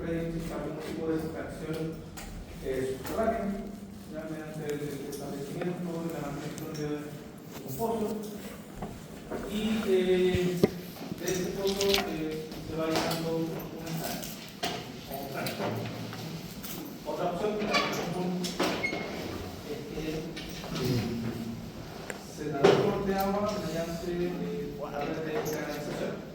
hay algún tipo de extracción subterránea, ya mediante el establecimiento y la mantención de un pozo. Y de este pozo se va llenando un ensanche o un tranco. Otra opción que también es común es que se da transporte de agua mediante la red de canalización.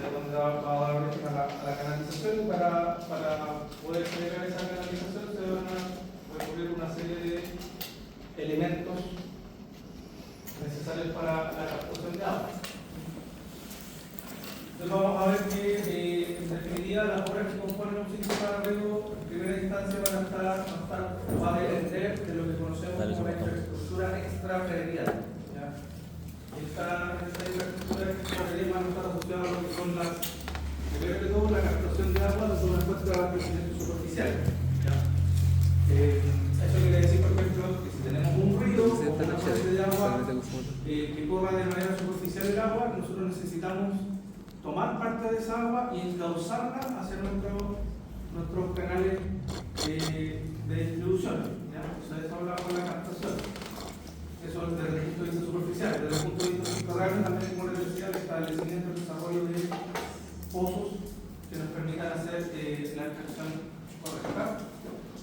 Donde va a dar origen a la canalización, y para poder generar esa canalización se van a recurrir una serie de elementos necesarios para la captación de agua. Entonces vamos a ver que en definitiva las obras que componen un sistema de riego en primera instancia van a va a depender de lo que conocemos como la infraestructura extrapredial. Esta infraestructura extrapredial va a estar asociada a lo que son primero que todo la captación de agua desde una fuente de abastecimiento superficial. Eso quiere decir, por ejemplo, que si tenemos un río o una fuente de agua que corra de manera superficial el agua, nosotros necesitamos tomar parte de esa agua y encauzarla hacia nuestros canales de distribución. Eso hablamos de la captación. Eso desde el punto de vista superficial. Desde el punto de vista subterráneo también, como les decía, el establecimiento y el desarrollo de pozos que nos permitan hacer la extracción correcta.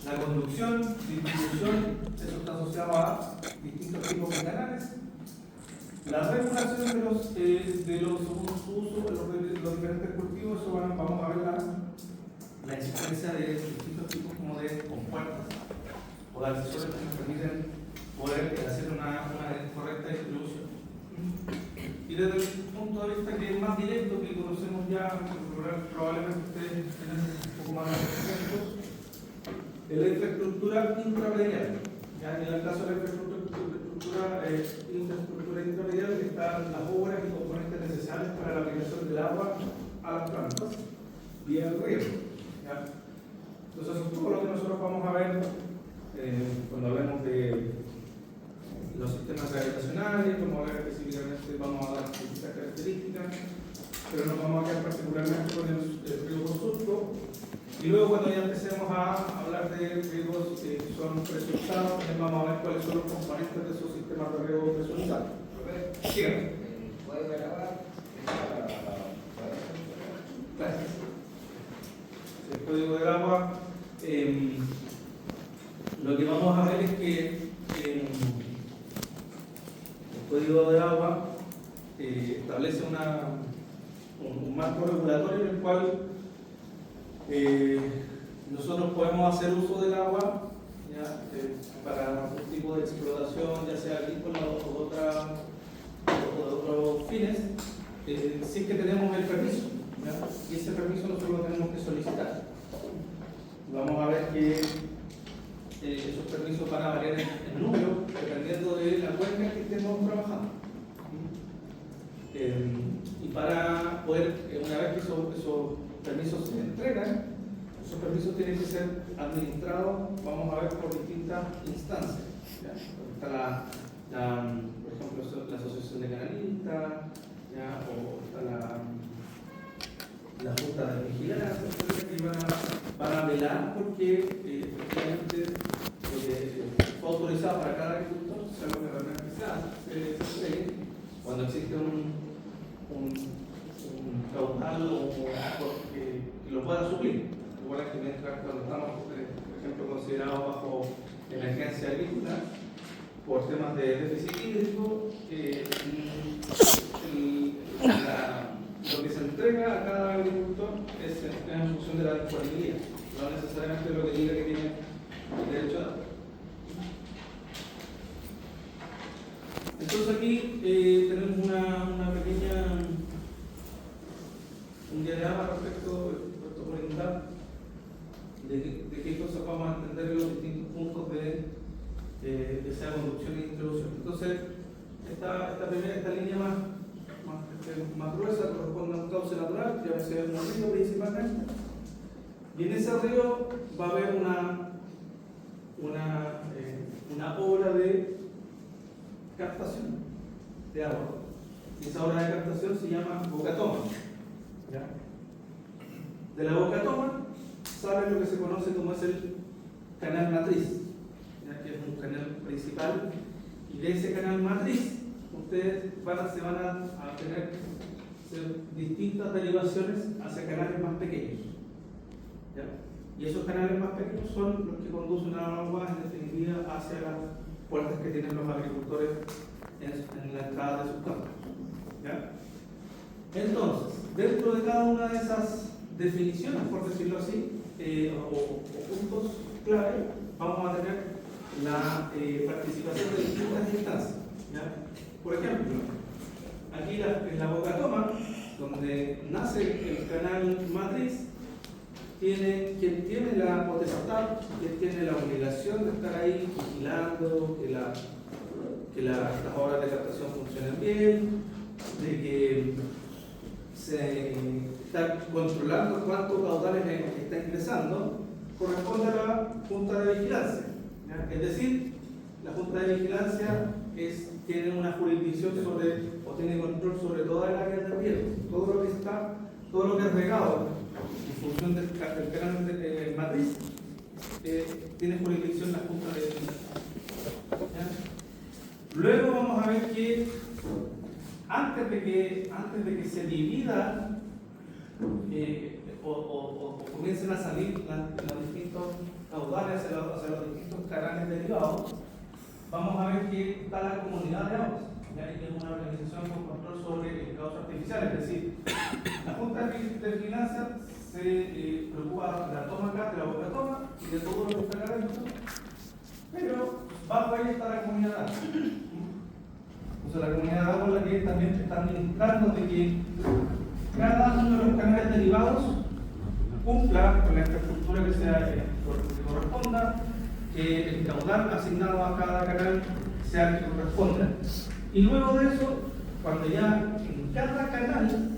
La conducción, distribución, eso está asociado a distintos tipos de canales. La regulación de los usos de los diferentes cultivos, eso vamos a ver la existencia de distintos tipos como de compuertas o de accesorios que nos permiten poder hacer una correcta distribución. Y desde el punto de vista que es más directo, que conocemos ya, probablemente ustedes tienen un poco más de conocimientos, de la infraestructura intrapredial. En el caso de la infraestructura intrapredial están las obras y componentes necesarios para la aplicación del agua a las plantas vía el riego. Entonces, eso es todo lo que nosotros vamos a ver cuando hablemos de los sistemas gravitacionales, vamos a ver específicamente, vamos a dar distintas características, pero nos vamos a quedar particularmente con el riego por surco. Y luego, cuando ya empecemos a hablar de riegos que son presurizados, también vamos a ver cuáles son los componentes de esos sistemas de riego presurizados. Síganme. ¿Puede grabar? Gracias. El código del agua, lo que vamos a ver es que el código del agua establece un marco regulatorio en el cual nosotros podemos hacer uso del agua para algún tipo de explotación, ya sea agrícola o de otros fines, sin que tenemos el permiso. Y ese permiso nosotros lo tenemos que solicitar. Vamos a ver que esos permisos van a variar en número dependiendo de la cuenca que estemos trabajando. Y para poder, una vez que esos permisos se entregan, esos permisos tienen que ser administrados, vamos a ver, por distintas instancias. Está por ejemplo, la Asociación de Canalistas, o está la Junta de Vigilancia, que van a velar porque efectivamente lo que fue autorizado para cada agricultor sea lo que realmente se hace. Cuando existe un caudal o que lo pueda suplir. Igual que mientras cuando estamos, por ejemplo, considerados bajo emergencia agrícola, por temas de déficit hídrico, lo que se entrega a cada agricultor es en función de la disponibilidad, no necesariamente lo que diga que tiene derecho a dar. Entonces aquí tenemos una pequeña un diagrama respecto por indar de qué cosas vamos a entender en los distintos puntos de esa conducción y distribución. Entonces, esta línea más gruesa corresponde a un cauce natural, que va a ser un río principalmente, y en ese río va a haber una obra de captación de agua. Y esa obra de captación se llama bocatoma. de la boca toma sale lo que se conoce como es el canal matriz, ¿ya? Que es un canal principal, y de ese canal matriz ustedes se van a tener distintas derivaciones hacia canales más pequeños, ¿ya? Y esos canales más pequeños son los que conducen al agua en definitiva hacia las puertas que tienen los agricultores en la entrada de sus campos, ¿ya? Entonces, dentro de cada una de esas definiciones, por decirlo así, o puntos clave, vamos a tener la participación de distintas instancias, ¿ya? Por ejemplo, aquí en la boca toma, donde nace el canal matriz, quien tiene la potestad, quien tiene la obligación de estar ahí vigilando que las obras de captación funcionen bien, de que se está controlando cuántos caudales está ingresando, corresponde a la Junta de Vigilancia, ¿ya? Es decir, la Junta de Vigilancia tiene una jurisdicción o tiene control sobre toda el área de riego, todo lo que es regado en función del canal de matriz, tiene jurisdicción la Junta de Vigilancia, ¿ya? Luego vamos a ver que antes de que se divida o comiencen a salir los distintos caudales hacia los distintos canales derivados, vamos a ver que está la comunidad de aguas, ¿ya? Que es una organización con control sobre el cauce artificial, es decir, la Junta de Vigilancia se preocupa de la toma acá, de la boca toma y de todo lo que está acá adentro, pero bajo ahí está la comunidad de aguas. Entonces la comunidad de agua es la que también está administrando de que cada uno de los canales derivados cumpla con la infraestructura que corresponda, que el caudal asignado a cada canal sea el que corresponda. Y luego de eso, cuando ya en cada canal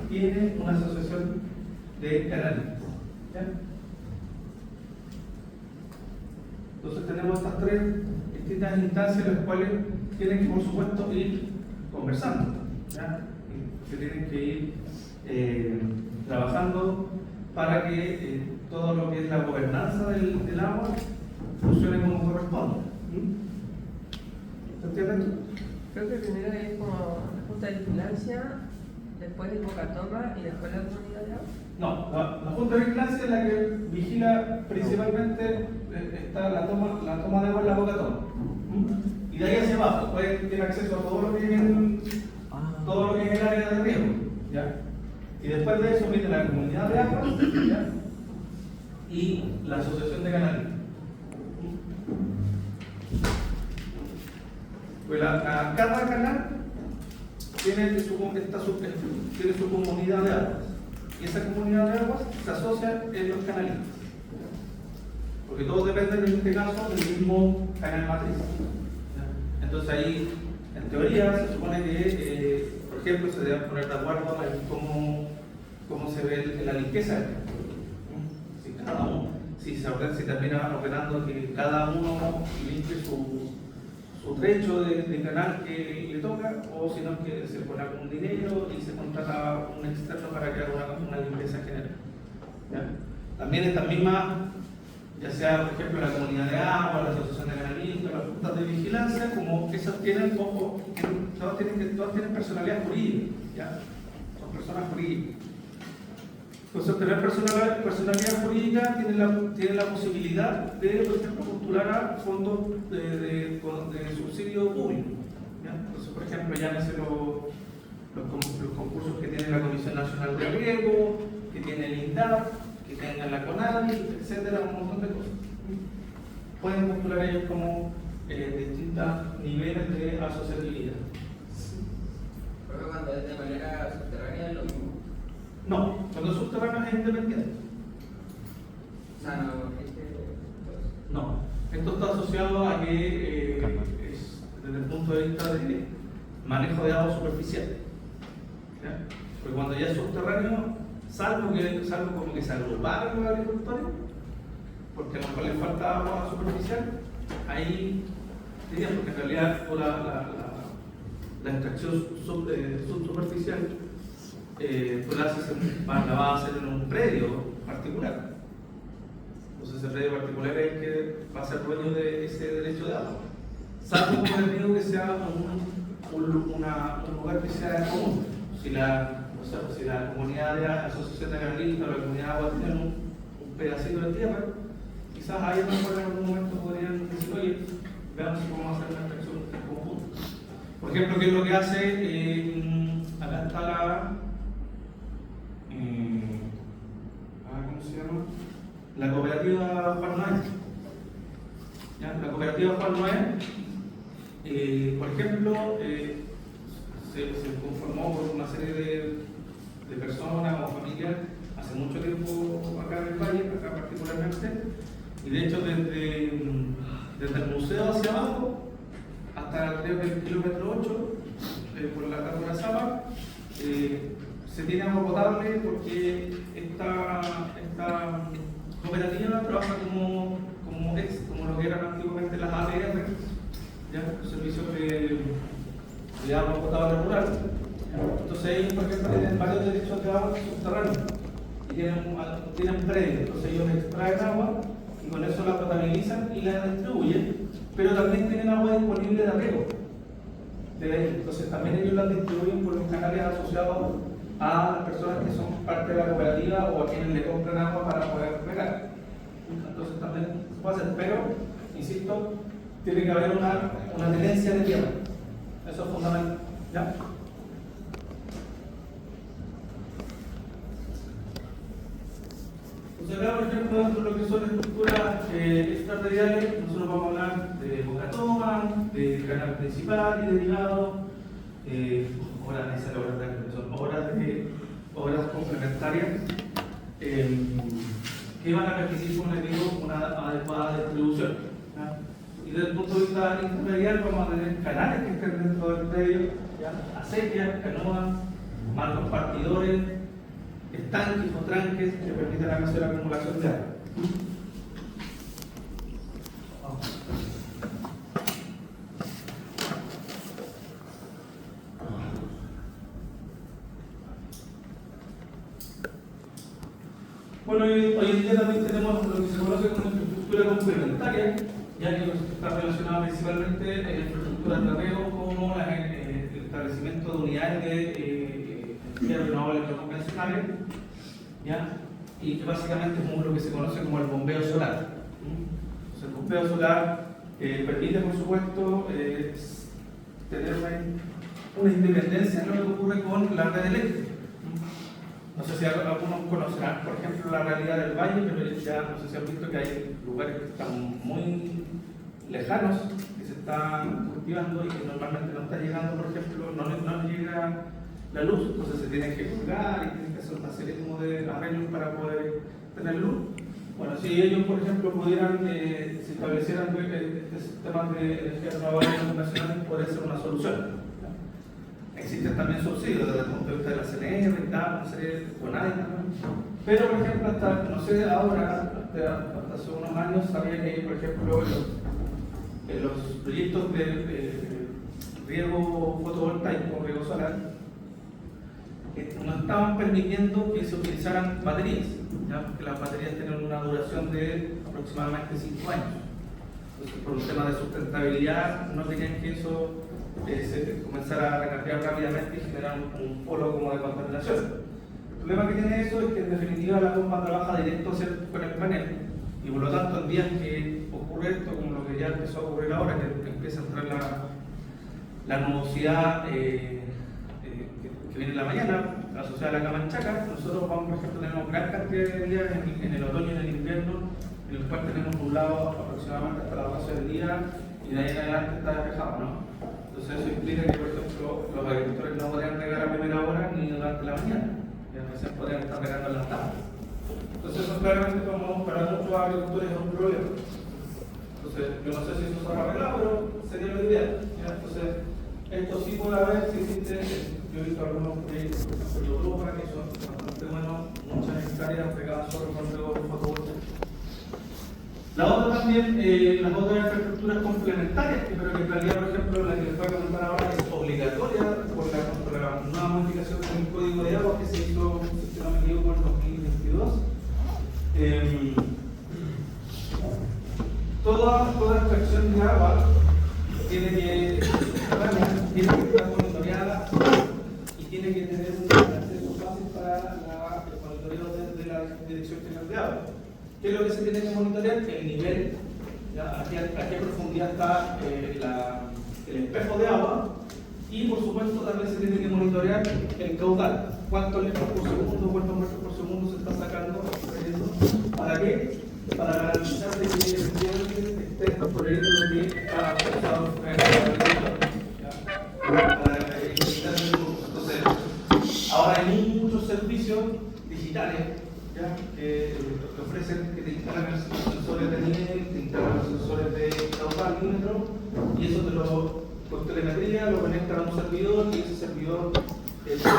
tiene una asociación de canales, ¿ya? Entonces tenemos estas tres distintas instancias, las cuales tienen que, por supuesto, ir conversando, ¿ya? Que tienen que ir trabajando para que todo lo que es la gobernanza del agua funcione como corresponde. ¿Se entiende esto? Creo que primero es como la Junta de Vigilancia, después el Boca Toma y después la comunidad de agua. No, la Junta de Vigilancia es la que vigila principalmente está la toma de agua en la boca toma. Y de ahí hacia abajo, tiene acceso a todo lo que es el área de riego, ¿ya? Y después de eso viene la comunidad de agua, ¿ya? Y la asociación de canales. Pues cada canal tiene su comunidad de aguas. Y esa comunidad de aguas se asocia en los canalistas. Porque todos dependen en este caso del mismo canal matriz. Entonces ahí, en teoría, se supone que, por ejemplo, se deben poner de acuerdo en cómo se ve la limpieza. Si cada uno, si termina ordenando que cada uno limpie su trecho de canal que le toca, o si no, que se pone algún dinero y se contrata un externo para que haga una limpieza general, ¿ya? También estas mismas, ya sea por ejemplo la comunidad de agua, la asociación de canalistas, las juntas de vigilancia, como esas tienen, todas tienen personalidad jurídica, ¿ya? Son personas jurídicas. Entonces, tener personalidad jurídica tiene la posibilidad de, por ejemplo, postular a fondos de subsidio público, ¿ya? Entonces, por ejemplo, llámese los concursos que tiene la Comisión Nacional de Riego, que tiene el INDAP, que tenga la CONADI, etcétera, un montón de cosas. Pueden postular ellos como distintos niveles de asociatividad. Pero cuando es de manera subterránea es lo mismo. No, cuando es subterráneo es independiente. O sea, No, esto está asociado a que desde el punto de vista de manejo de agua superficial. ¿Ya? Porque cuando ya es subterráneo, salvo como que se agruparon los agricultores, porque a lo mejor les falta agua superficial, ahí diría, porque en realidad la extracción subsuperficial tú la vas a hacer en un predio particular. Entonces ese predio particular es el que va a ser dueño de ese derecho de agua. Salvo como les digo que sea un lugar que sea común. Si la comunidad de la asociación de agralistas o la comunidad de agua tienen un pedacito de tierra, quizás ahí en algún momento podrían decir, oye, veamos si podemos hacer una extracción en conjunto. Por ejemplo, ¿qué es lo que hace? Acá está ¿cómo se llama? La cooperativa Juan Noé. ¿Ya? La cooperativa Juan Noé, por ejemplo, se conformó por una serie de personas o familias hace mucho tiempo acá en el valle, acá particularmente, y de hecho desde el museo hacia abajo hasta creo que el kilómetro 8 por la carretera Zapa se tiene agua potable porque esta cooperativa trabaja como lo que eran antiguamente las ADR, ¿ya? Los servicios de agua potable rural. Entonces ellos, por ejemplo, tienen varios derechos de agua subterráneos y tienen predios. Entonces ellos extraen agua y con eso la potabilizan y la distribuyen, pero también tienen agua disponible de riego. Entonces también ellos la distribuyen por los canales asociados a las personas que son parte de la cooperativa o a quienes le compran agua para poder regar. Entonces también se puede hacer, pero, insisto, tiene que haber una tenencia de tierra. Eso es fundamental. ¿Ya? Entonces acá, por ejemplo, dentro de lo que son estructuras extrarradiales, nosotros vamos a hablar de boca toma, de canal principal y derivado, obras complementarias que van a permitir, como les digo, una adecuada distribución. ¿Ya? Y desde el punto de vista intermedial vamos a tener canales que estén dentro del predio, acequias, canoas, marcos partidores, estanques o tranques que permiten hacer la acumulación de agua. Bueno, hoy en día también tenemos lo que se conoce como infraestructura complementaria, ya que está relacionada principalmente en la infraestructura de riego como el establecimiento de unidades de energía renovables no convencionales, ¿ya? Y que básicamente es como lo que se conoce como el bombeo solar. Entonces, el bombeo solar permite, por supuesto, tener una independencia en lo que ocurre con la red eléctrica. No sé si algunos conocerán, por ejemplo, la realidad del valle, pero ya no sé si han visto que hay lugares que están muy lejanos, que se están cultivando y que normalmente no está llegando, por ejemplo, no llega la luz, entonces se tienen que colgar y tienen que hacer una serie como de arreglos para poder tener luz. Bueno, si ellos, por ejemplo, pudieran, si establecieran sistemas de energía renovable convencionales, podría ser una solución. Existen también subsidios desde el punto de vista de la CNR y tal, una serie de CONADE también. Pero, por ejemplo, hasta, no sé, ahora, hasta hace unos años, sabía que, por ejemplo, los proyectos de riego fotovoltaico, riego solar, no estaban permitiendo que se utilizaran baterías, ¿ya? Porque las baterías tienen una duración de aproximadamente 5 años. Entonces, por un tema de sustentabilidad, no querían que eso se comenzara a recargar rápidamente y generar un polo como de contaminación. El problema que tiene eso es que en definitiva la bomba trabaja directo con el panel y por lo tanto en días que ocurre esto, como lo que ya empezó a ocurrir ahora, que empieza a entrar la nubosidad que viene en la mañana, asociada a la Camanchaca, nosotros vamos, por ejemplo, tenemos gran cantidad de días en el otoño y en el invierno, en el cual tenemos nublado aproximadamente hasta las 12 del día y de ahí en adelante está despejado, ¿no? Entonces eso implica que, por ejemplo, los agricultores no podrían regar a primera hora ni durante la mañana, y a veces podrían estar regando en las tardes. Entonces eso claramente para muchos agricultores es un problema. Entonces yo no sé si eso se va a arreglar, pero sería lo ideal, ¿ya? Entonces esto sí puede haber, si existe, yo he visto algunos proyectos, por ejemplo, de Europa, que son bastante buenos, muchas hectáreas regadas solo con riego fotovoltaico. La otra también, las otras infraestructuras complementarias, pero que en realidad, por ejemplo, la que les voy a comentar ahora es obligatoria por la nueva modificación del Código de Agua, que es tiene que tener un acceso fácil para el monitoreo de la Dirección General de Agua. ¿Qué es lo que se tiene que monitorear? El nivel, ¿ya? A qué profundidad está el espejo de agua, y por supuesto también se tiene que monitorear el caudal. ¿Cuántos litros por segundo, cuántos metros por segundo se está sacando? ¿Para qué? Para garantizar que efectivamente esté corriendo lo que está autorizado en para evitar el recurso. Entonces, ahora hay muchos servicios digitales, ¿ya? Que ofrecen que te instalan los sensores de nivel, te instalan los sensores de caudal, milímetro, y eso te lo con telemetría lo conectan a un servidor, y ese servidor deja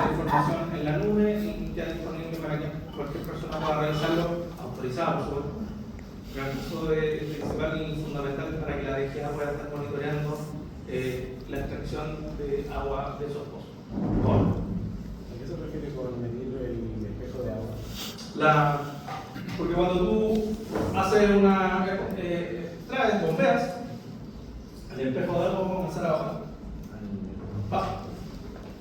la información en la nube y queda disponible para que cualquier persona pueda revisarlo, autorizado, por supuesto. Eso es principal y fundamental para que la DGA pueda estar monitoreando la extracción de agua de esos pozos. ¿A qué se refiere con medir el espejo de agua? Porque cuando tú haces traes, bombeas, el espejo de agua va a comenzar a bajar. Baja.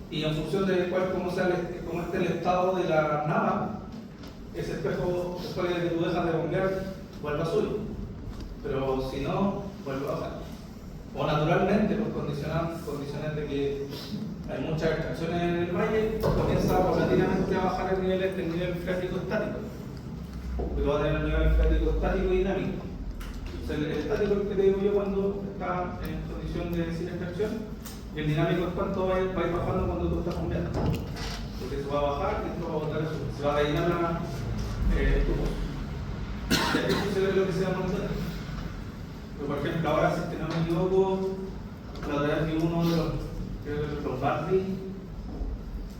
Y en función de cómo esté el estado de la nava, ese espejo, después de que tú dejas de bombear, vuelve a subir. Pero si no, vuelve a bajar. O naturalmente, por condiciones de que hay muchas extracciones en el valle, comienza paulatinamente a bajar el nivel freático estático. Porque va a tener el nivel freático estático y dinámico. El estático es el que te digo yo cuando está en condición de sin extracción, y el dinámico es cuánto va a ir bajando cuando tú estás bombeando. Porque se va a bajar y esto va a botar eso, se va a rellenar tu pozo. Y eso se ve lo que se va a monitorear. Pero por ejemplo, ahora si no me equivoco, la otra vez vi uno de los Bardi,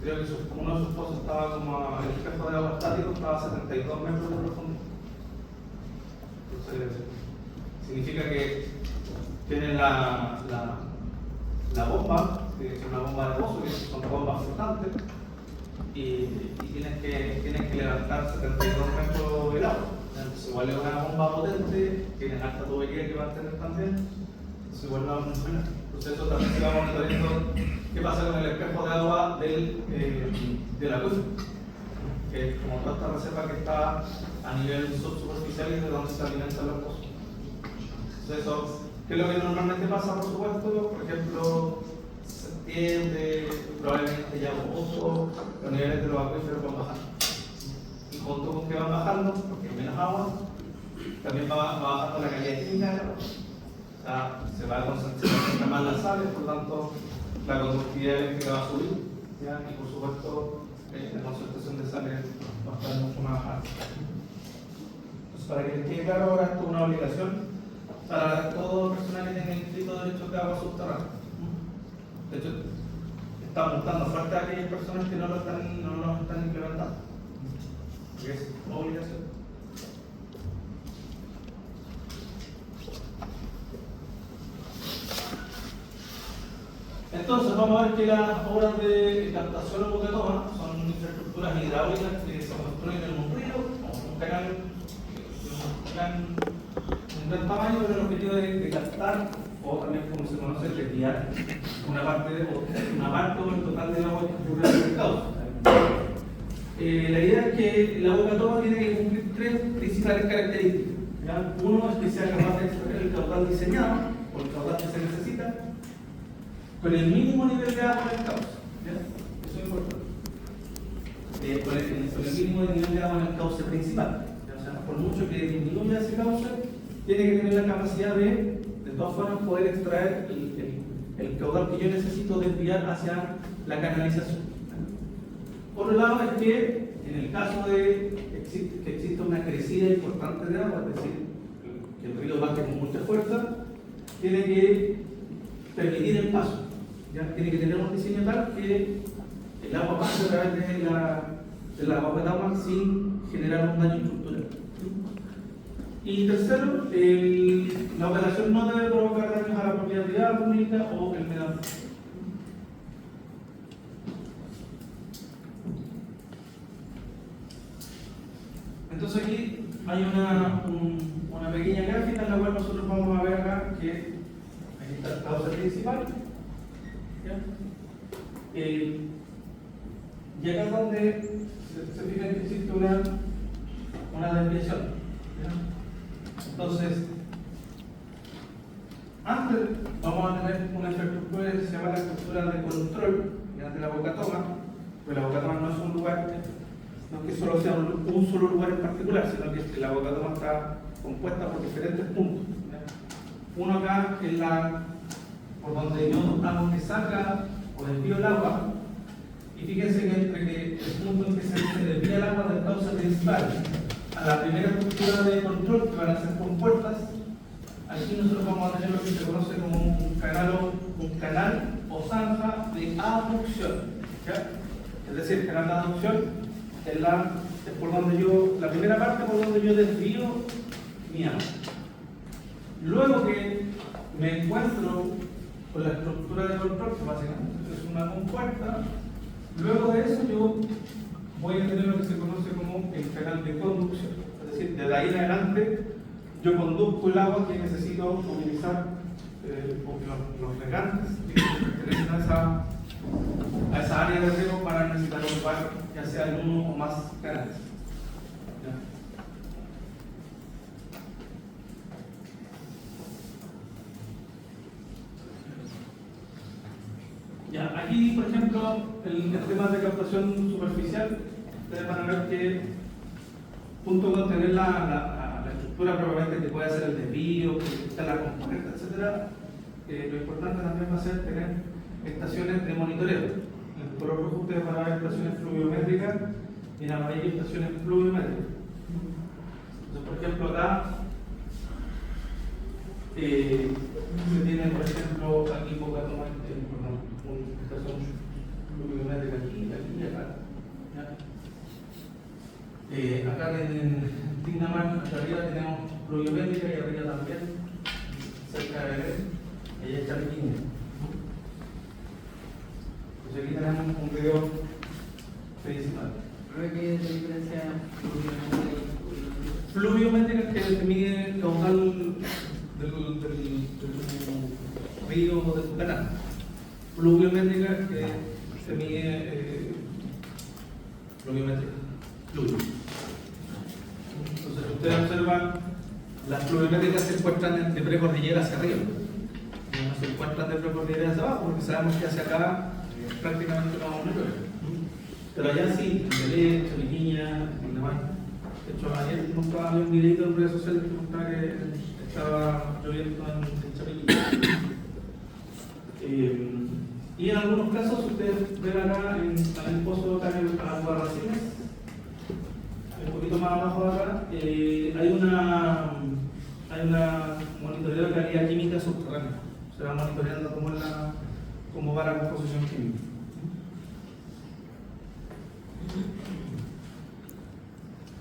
creo que uno de sus pozos estaba como el espejo de agua estático estaba a 72 metros de profundidad. Entonces, significa que tienen la bomba, que es una bomba de pozo, que son bombas flotantes, y tienen que levantar 72 metros del agua. Entonces, igual es una bomba potente, tienen alta tubería que va a tener también, entonces igual no va a funcionar. Entonces, eso también se va monitoreando qué pasa con el espejo de agua del acuífero, que es como toda esta reserva que está a nivel subsuperficial y de donde se alimentan los pozos. Entonces, eso, ¿qué es lo que normalmente pasa, por supuesto? Por ejemplo, septiembre, probablemente ya agosto, los niveles de los acuíferos van bajando. Y junto con que van bajando, porque hay menos agua, también va bajando la calidad química del agua. O sea, se va a concentrar más las sales, por tanto, la conductividad eléctrica va a subir, ¿ya? Y por supuesto, la concentración de sales va a estar mucho más alta. Entonces, para que les quede claro, ahora esto es una obligación para todo personal que tenga inscrito derechos de agua subterránea. De hecho, estamos dando falta a aquellas personas que no lo están implementando, porque es obligación. Entonces vamos a ver que las obras de captación o boquetoma son infraestructuras hidráulicas que se construyen en un río o un canal un gran tamaño, pero el objetivo de captar, o también como se conoce, desviar una parte o el total de agua que ocurre en el cauce. La idea es que la boquetoma tiene que cumplir tres principales características, ¿ya? Uno es que sea capaz de extraer el caudal diseñado, o el caudal que se necesita, con el mínimo nivel de agua en el cauce, ¿ya? Eso es importante. Con el mínimo nivel de agua en el cauce principal. O sea, por mucho que disminuya ese cauce, tiene que tener la capacidad de todas formas, poder extraer el caudal que yo necesito desviar hacia la canalización. Por otro lado, es que en el caso de que exista una crecida importante de agua, es decir, que el río baje con mucha fuerza, tiene que permitir el paso. ¿Ya? Tiene que tener un diseño tal que el agua pase a través de la boquetoma sin generar un daño estructural. Y tercero, la operación no debe provocar daños a la propiedad pública o el medio ambiente. Entonces aquí hay una pequeña gráfica en la cual nosotros vamos a ver acá que aquí está el cauce principal. ¿Ya? Y acá es donde se fijan que existe una desviación. ¿Ya? Entonces, antes vamos a tener una infraestructura que se llama la estructura de control de la boca toma, pero la boca toma no es un lugar, no es que solo sea un solo lugar en particular, sino que la boca toma está compuesta por diferentes puntos. ¿Ya? Uno acá es por donde yo hago que salga o desvío el agua, y fíjense que entre el punto en que se desvía el agua del cauce principal a la primera estructura de control, que van a ser compuertas, aquí nosotros vamos a tener lo que se conoce como un canal o zanja de aducción. ¿Ya? Es decir, el canal de aducción es por donde la primera parte por donde yo desvío mi agua. Luego que me encuentro con la estructura de control, que básicamente es una compuerta, luego de eso yo voy a tener lo que se conoce como el canal de conducción. Es decir, desde ahí en adelante yo conduzco el agua que necesito utilizar, los regantes que pertenecen a esa área de riego para necesitar ocupar ya sea en uno o más canales. Ya, aquí, por ejemplo, el tema de captación superficial, ustedes van a ver que, junto con tener la estructura propiamente que puede ser el desvío, que está la componente, etc., lo importante también va a ser tener estaciones de monitoreo. En el color rojo ustedes van a ver estaciones fluviométricas y en amarillo estaciones pluviométricas. Entonces, por ejemplo, acá se tiene, por ejemplo, aquí poca toma, una estación pluviométrica aquí y acá. ¿Ya? Acá en Tinamar, acá arriba tenemos pluviométrica y arriba también, cerca de ella está aquí. Entonces aquí tenemos un video principal. ¿Qué diferencia pluviométrica? Que se mide el caudal del río o de tu canal. Pluviométrica que se mide pluviométrica. Entonces ustedes observan, las pluviométricas se encuentran de precordillera hacia arriba, no se encuentran de precordillera hacia abajo, porque sabemos que hacia acá prácticamente no vamos a llueve. Pero allá sí, en Belén, Chaviña, en demás. De hecho, ayer mostraba un videito en redes sociales que mostraba que estaba lloviendo en Chaviña. Y en algunos casos, ustedes ven acá en el pozo de Albarracines, un poquito más abajo de acá, hay una monitoreo de calidad química subterránea. Se va monitoreando cómo va la composición química.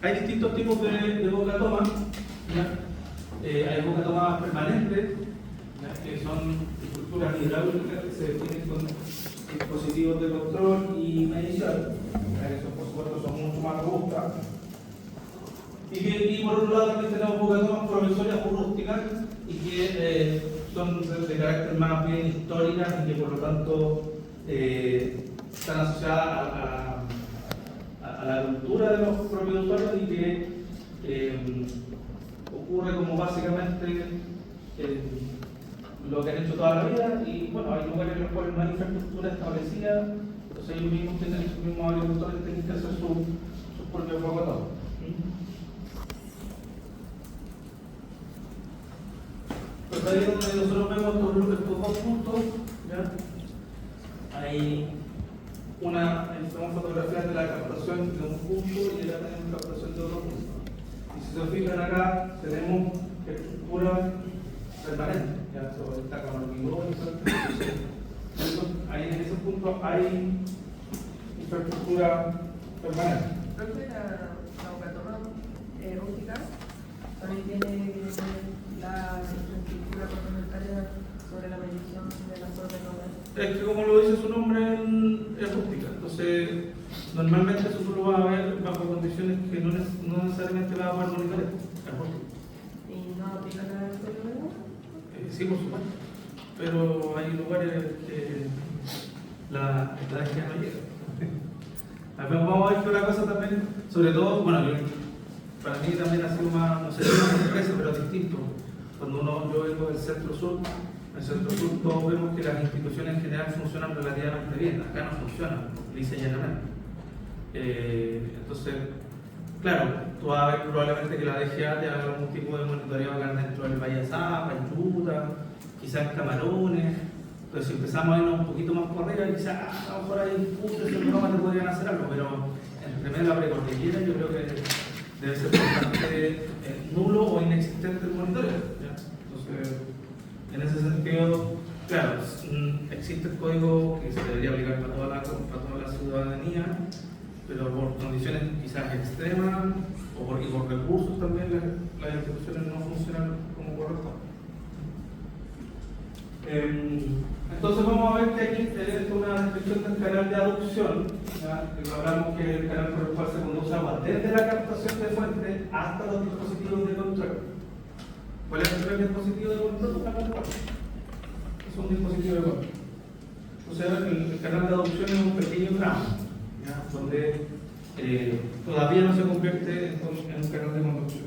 Hay distintos tipos de boca toma. Hay boca toma permanentes, que son estructuras hidráulicas que se definen con dispositivos de control y medición. Esos, por supuesto, son mucho más robustas. Y por otro lado también tenemos boca tomas provisorias o rústicas y que son de carácter más bien históricas y que por lo tanto están asociadas a la cultura de los propios usuarios y que ocurre como básicamente lo que han hecho toda la vida. Y bueno, hay lugares en los cuales no hay infraestructura establecida, entonces ellos mismos tienen, sus mismos agricultores tienen que hacer sus propios bocatos. Pues ahí es donde nosotros vemos estos dos puntos, ¿ya? Hay tenemos fotografías de la captación de un punto y acá tenemos captación de otro punto. Y si se fijan acá, tenemos estructura permanente, ya está con hormigón y todo. Ahí en esos puntos hay infraestructura permanente. Creo que la bocatoma rústica también tiene la infraestructura complementaria sobre la medición de las zonas de caudal. Es que como lo dice su nombre, es rústica. Entonces, normalmente eso tú lo vas a ver bajo condiciones que no necesariamente vas a poder monitorear. Es rústica. ¿Y no aplica la historia? Sí, por supuesto. Pero hay lugares que la energía no llega. Vamos a ver que una cosa también, sobre todo, bueno, para mí también ha sido más, no sé si una sorpresa, pero distinto. Cuando yo vengo del centro-sur, en el centro-sur todos vemos que las instituciones en general funcionan relativamente bien. Acá no funcionan, lisa y llanamente. Entonces, claro, tú vas a ver probablemente que la DGA te haga algún tipo de monitoreo acá dentro del Valle de Zapa, en Yuta, quizás en Camarones. Entonces, si empezamos a irnos un poquito más por arriba, quizás a lo mejor hay puntos que no te podrían hacer algo, pero en primera la precordillera yo creo que debe ser bastante nulo o inexistente el monitoreo. ¿Ya? Entonces, en ese sentido, claro, existe el código que se debería aplicar para toda la ciudadanía, pero por condiciones quizás extremas y por recursos también las instituciones no funcionan como corresponde. Entonces vamos a ver que aquí tenemos una descripción del canal de aducción, ¿ya? Que hablamos que es el canal por el cual se conduce agua desde la captación de fuente hasta los dispositivos de control. ¿Cuál es el dispositivo de control? Es un dispositivo de control. O sea, el canal de aducción es un pequeño tramo, ¿ya? Donde todavía no se convierte en un canal de conducción.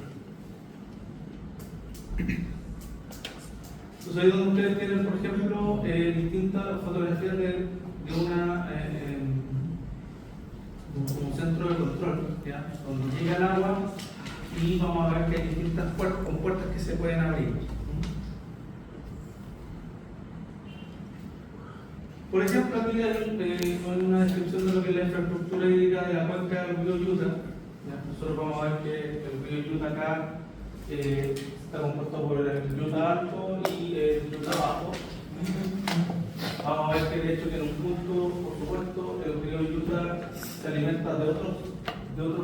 Entonces ahí donde ustedes tienen, por ejemplo, distintas fotografías de un centro de control, ¿ya? Donde llega el agua y vamos a ver que hay distintas compuertas que se pueden abrir. Por ejemplo, aquí hay una descripción de lo que es la infraestructura hídrica de la cuenca del río Yuta. ¿Ya? Nosotros vamos a ver que el río Yuta acá está compuesto por el Yuta Alto y el Yuta Bajo. Vamos a ver que de hecho que en un punto, por supuesto, el río Yuta se alimenta de otros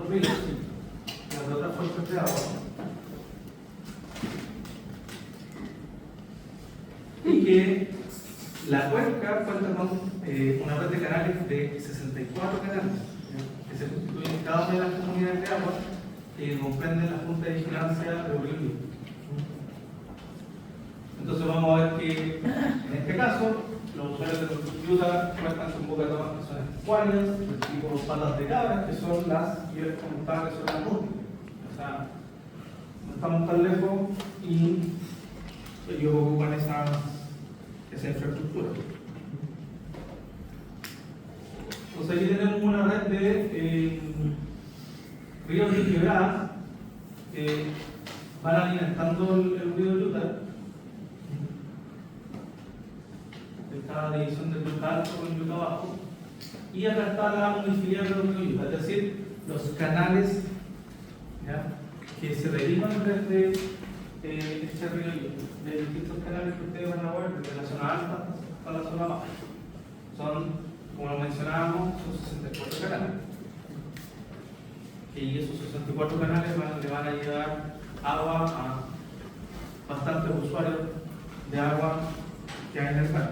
ríos, de otras fuentes de agua. Y que la cuenca cuenta con una red de canales de 64 canales, que se constituyen en cada una de las comunidades de agua que comprenden la Junta de Vigilancia de Río Yuta. Entonces vamos a ver que en este caso los usuarios de Yuta cuentan con bocatomas que son estuarias, del tipo patas de cabra, que son las que como estaban que son las rústicas. O sea, no estamos tan lejos y ellos ocupan esa infraestructura. Entonces aquí tenemos una red de ríos y quebradas que van alimentando el río Yuta. Está la división del Yuta Alto con el Yuta Bajo. Y acá está la unifiliar del río Yuta, es decir, los canales, ¿ya?, que se derivan desde este río Yuta, de distintos canales que ustedes van a ver, desde la zona alta hasta la zona baja. Son, como lo mencionábamos, son 64 canales. Y esos 64 canales le van a llevar agua a bastantes usuarios de agua que hay en el canal.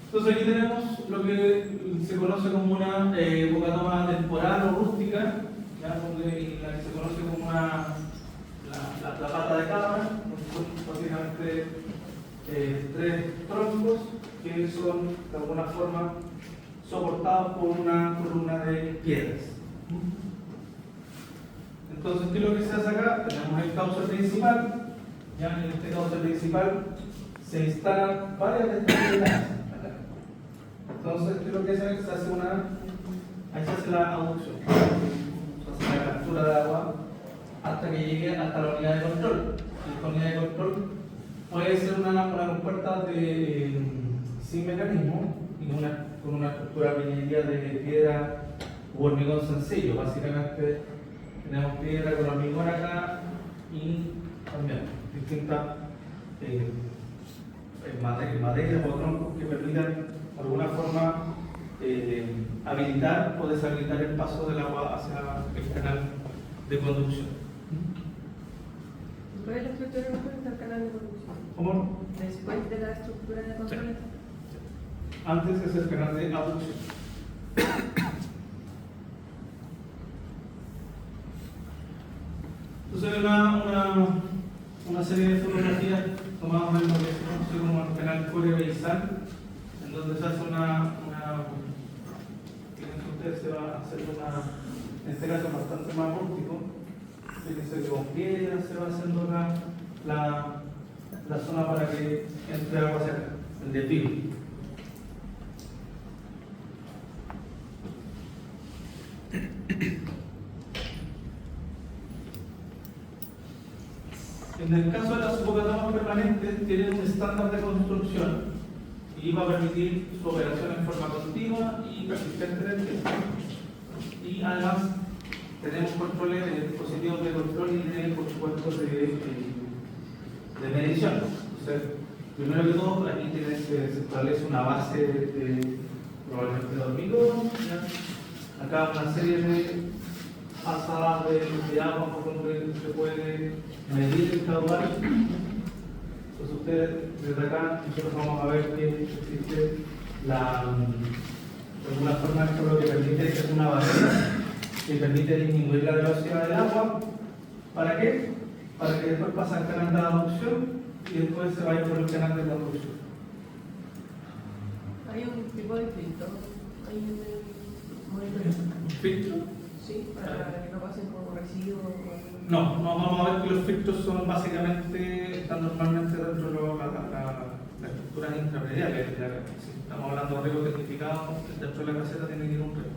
Entonces aquí tenemos lo que se conoce como una bocatoma temporal o rústica, ¿ya? Donde la que se conoce como la pata de cabra, son básicamente tres troncos que son de alguna forma soportados por una columna de piedras. Entonces, ¿qué es lo que se hace acá? Tenemos el cauce principal, ya en este cauce principal se instalan varias de estas piedras. Entonces, ¿qué es lo que se hace? Ahí se hace la aducción, se hace la captura de agua hasta que llegue hasta la unidad de control. Y esta unidad de control puede ser una compuerta sin mecanismo y con una estructura minería de piedra u hormigón sencillo. Básicamente tenemos piedra con hormigón acá y también distintas materias o troncos que permitan de alguna forma habilitar o deshabilitar el paso del agua hacia el canal de conducción. ¿Cuál es la estructura de control del canal de conducción? ¿Cómo? Después de la estructura de control. Sí. Antes es el canal de aducción. Entonces una serie de fotografías tomadas en lo que se conoce como el canal Core Beisar canal, en donde se hace ustedes se va a hacer en este caso bastante más rústico, fíjense que con piedras se va haciendo la zona para que entre agua hacia acá, el desvío. En el caso de las subocatamas permanentes, tienen un estándar de construcción y va a permitir su operación en forma continua y persistente en el tiempo. Y además, tenemos controles de dispositivos de control y por supuesto, de medición. Entonces, primero que todo, aquí se establece una base de probablemente de hormigón. Acá una serie de pasadas de agua por donde se puede medir el caudal. Entonces ustedes, desde acá, nosotros vamos a ver que existe de alguna forma esto lo que permite es una barrera que permite disminuir la velocidad del agua. ¿Para qué? Para que después pase al canal de adducción y después se vaya por el canal de conducción. Hay un tipo de filtro, hay un ¿Filtro? Sí, para que no pasen como residuos. No, vamos a ver que los filtros son básicamente, están normalmente dentro de las estructuras intraprediales. Si estamos hablando de riego tecnificado, dentro de la caseta tiene que ir un filtro.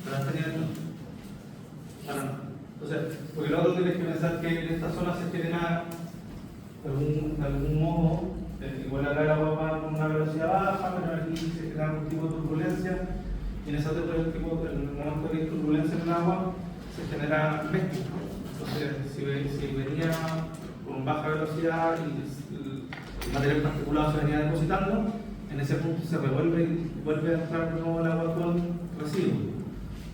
Pero hasta nivel no. Ahora no. Entonces, porque luego tienes que pensar que en esta zona se genera de algún modo, igual acá el agua va con una velocidad baja, pero aquí se genera algún tipo de turbulencia. Y en ese tipo, en el momento que hay turbulencia en el agua, se genera mezcla. Entonces, si venía con baja velocidad y el material particulado se venía depositando, en ese punto se revuelve y vuelve a entrar de nuevo el agua con residuos.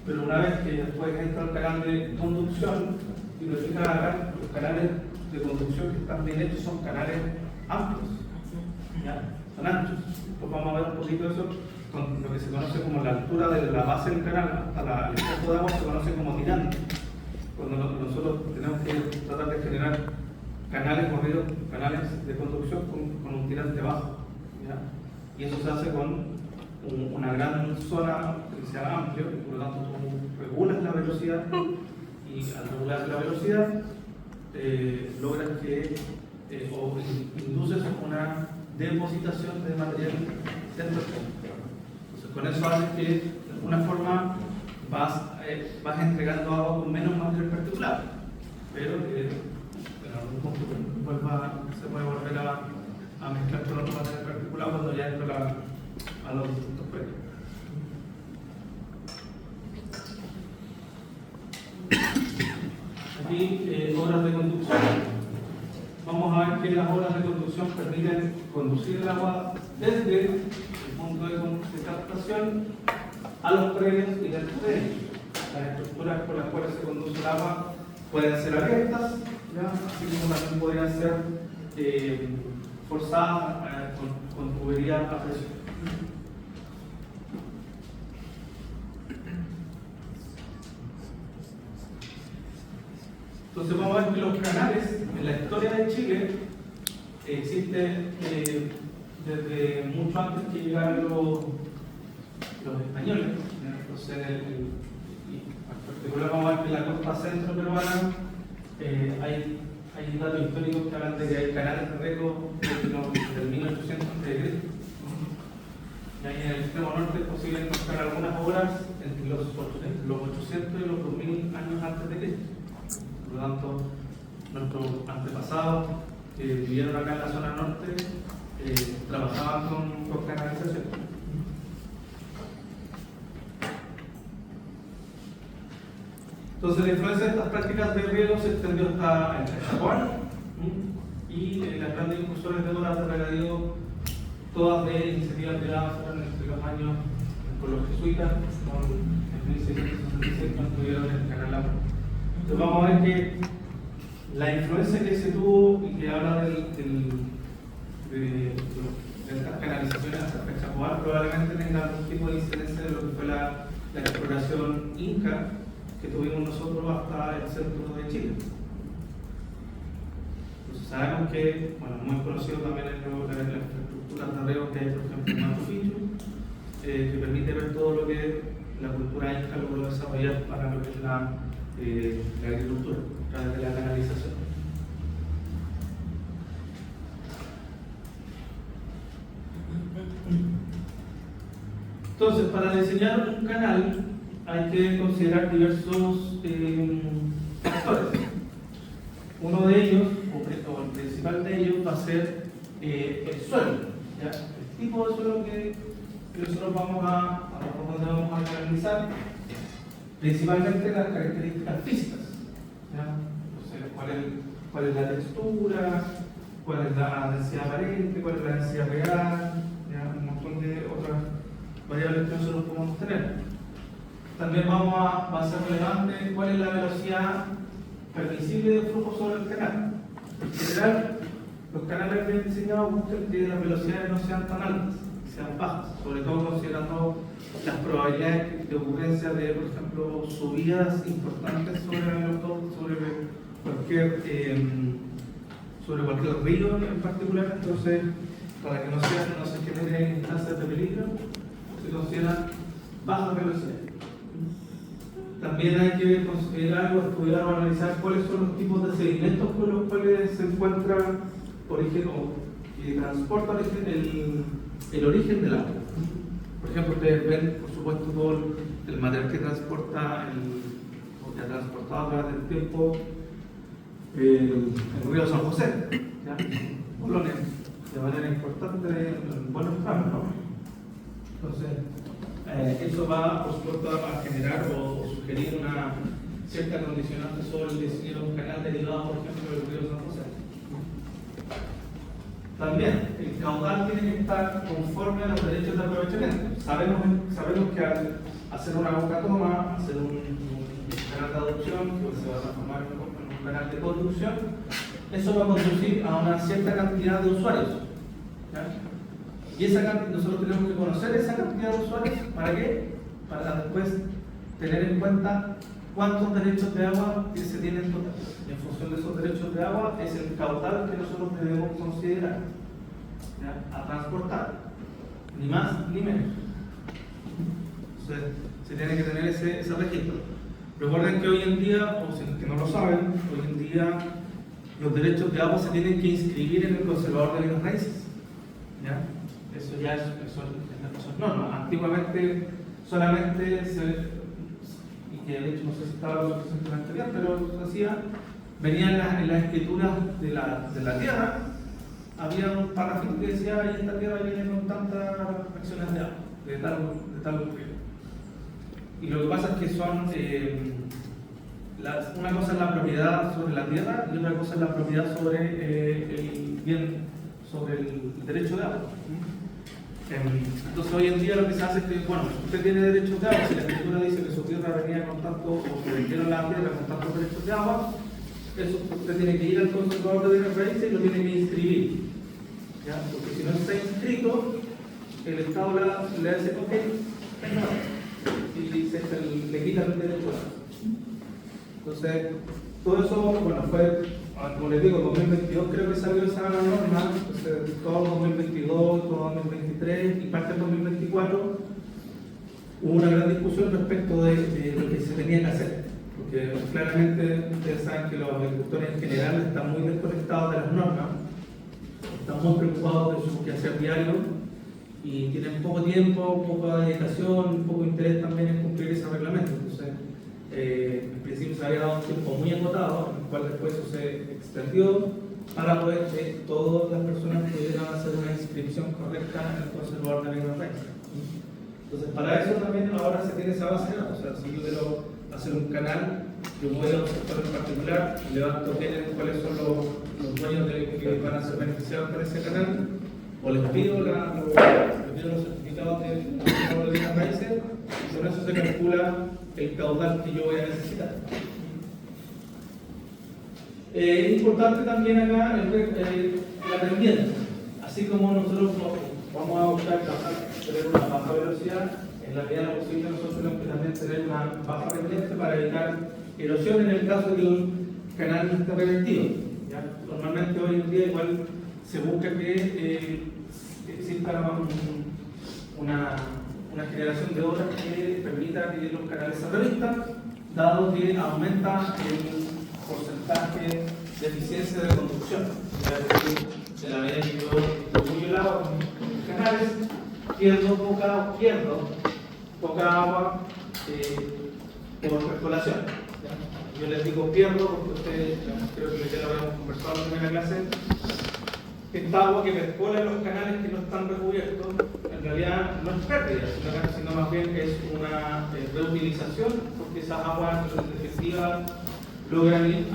Pero una vez que después entra el canal de conducción, y lo fijan acá, los canales de conducción que están bien hechos son canales amplios, ¿ya? Son anchos. Pues vamos a ver un poquito eso. Con lo que se conoce como la altura de la base del canal hasta el exceso de agua se conoce como tirante. Cuando nosotros tenemos que tratar de generar canales corridos, canales de conducción con un tirante bajo, ¿ya? Y eso se hace con una gran zona que sea amplia, y por lo tanto tú regulas la velocidad y al regular la velocidad logras que o induces una depositación de material dentro del campo. Con eso hace que de alguna forma vas entregando agua con menos material particular, pero que en algún punto se puede volver a mezclar con otro material particular cuando ya entra a los distintos predios. Aquí, obras de conducción. Vamos a ver que las obras de conducción permiten conducir el agua desde el punto de captación a los predios y del predio. Las estructuras por las cuales se conduce el agua pueden ser abiertas, ¿ya? Así como también podrían ser forzadas con tubería a presión. Entonces vamos a ver que los canales en la historia de Chile existen desde mucho antes que llegaran los españoles. Entonces, en particular vamos a ver que en la costa centro peruana hay datos históricos que hablan de que hay canales de riego desde 1800 a.C. Y ahí en el extremo norte es posible encontrar algunas obras entre los 800 y los 2000 años antes de Cristo. Por lo tanto, nuestros antepasados que vivieron acá en la zona norte trabajaban con canalización. Entonces, la influencia de estas prácticas de riego se extendió hasta el Chachapoal y las grandes incursiones de obras de regadío, todas de iniciativas privadas, entre los años con los jesuitas, en 1666, construyeron el canal Agua. Entonces vamos a ver que la influencia que se tuvo y que habla de estas canalizaciones hasta Chachapoal probablemente tenga algún tipo de incidencia de lo que fue la exploración inca que tuvimos nosotros hasta el centro de Chile. Entonces Sabemos que, bueno, muy conocido también es la infraestructura de riego que hay, por ejemplo, en Machu Picchu, que permite ver todo lo que la cultura inca logró desarrollar para lo que es la agricultura, a través de la canalización. Entonces, para diseñar un canal hay que considerar diversos factores. Uno de ellos, o el principal de ellos, va a ser el suelo, ¿ya? El tipo de suelo que nosotros vamos a analizar, principalmente las características físicas, ¿ya? Entonces, cuál es la textura, cuál es la densidad aparente, cuál es la densidad real, ¿ya? Un montón de otras variables que nosotros podemos tener. También va a ser relevante cuál es la velocidad permisible de flujo sobre el canal. En general, los canales bien diseñados buscan que las velocidades no sean tan altas, que sean bajas, sobre todo considerando las probabilidades de ocurrencia de, por ejemplo, subidas importantes sobre cualquier río en particular. Entonces, para que no se generen instancias de peligro, se consideran bajas velocidades. También hay que considerar o estudiar o analizar cuáles son los tipos de sedimentos con los cuales se encuentra origen o que transporta el origen del agua. Por ejemplo, ustedes ven, por supuesto, todo el material que transporta o que ha transportado a través del tiempo el río San José, ¿ya? Colonia, de manera importante en buenos tramos, ¿no? Entonces, eso va, por supuesto, a generar o sugerir una cierta condicionante sobre el diseño de un canal derivado, por ejemplo, del río San José. También, el caudal tiene que estar conforme a los derechos de aprovechamiento. Sabemos que al hacer una boca toma, hacer un canal de adopción, que se va a transformar en un canal de conducción, eso va a conducir a una cierta cantidad de usuarios, ¿ya? Y nosotros tenemos que conocer esa cantidad de usuarios. ¿Para qué? Para después tener en cuenta cuántos derechos de agua que se tienen en total. Y en función de esos derechos de agua es el caudal que nosotros debemos considerar, ¿ya?, a transportar. Ni más ni menos. Entonces, se tiene que tener ese registro. Recuerden que hoy en día, o si que no lo saben, hoy en día los derechos de agua se tienen que inscribir en el conservador de bienes raíces, ¿ya? Eso ya es norma. Antiguamente solamente y que de hecho no sé si estaba lo presente en la anterior, pero se hacía, venía en las escrituras de la tierra, había un párrafo que decía, ahí esta tierra viene con tantas fracciones de agua, de tal río. Y lo que pasa es que son, una cosa es la propiedad sobre la tierra y otra cosa es la propiedad sobre el bien, sobre el derecho de agua. Entonces hoy en día lo que se hace es que, bueno, si usted tiene derechos de agua, si la escritura dice que su tierra venía con tanto, o que vendieron la tierra con tantos derechos de agua, eso usted tiene que ir al conservador de bienes raíces y lo tiene que inscribir, ¿ya? Porque si no está inscrito, el Estado le dice, ok, y le quita el derecho de agua. Entonces, todo eso, bueno, fue, como les digo, en 2022 creo que salió esa norma. Entonces, todo 2022, todo 2023 y parte del 2024 hubo una gran discusión respecto de lo que se tenía que hacer, porque claramente ustedes saben que los agricultores en general están muy desconectados de las normas, están muy preocupados de su quehacer diario y tienen poco tiempo, poca dedicación, poco interés también en cumplir ese reglamento. Entonces, en principio se había dado un tiempo muy acotado, en el cual después eso se extendió para poder que todas las personas pudieran hacer una inscripción correcta en el conservador de bienes raíces. Entonces, para eso también ahora se tiene esa base de datos. O sea, si yo quiero hacer un canal, yo voy a un sector en particular, levanto cuáles son los dueños que van a ser beneficiados por ese canal, o les pido los certificados de conservador de bienes raíces, y con eso se calcula el caudal que yo voy a necesitar. Es importante también acá la pendiente. Así como nosotros vamos a buscar tener una baja velocidad, en la medida de lo posible nosotros tenemos que también tener una baja pendiente para evitar erosión en el caso de que un canal no esté revertido, ¿ya? Normalmente hoy en día igual se busca que exista una generación de obras que permita que los canales se revistan, dado que aumenta el porcentaje de eficiencia de conducción. Es decir, en la medida que yo distribuyo el agua en los canales, pierdo poca agua por percolación. Yo les digo pierdo porque ustedes, creo que ya lo habíamos conversado en la primera clase, esta agua que percola en los canales que no están recubiertos, en realidad no es pérdida, sino más bien es una reutilización, porque esas aguas en definitiva logran ir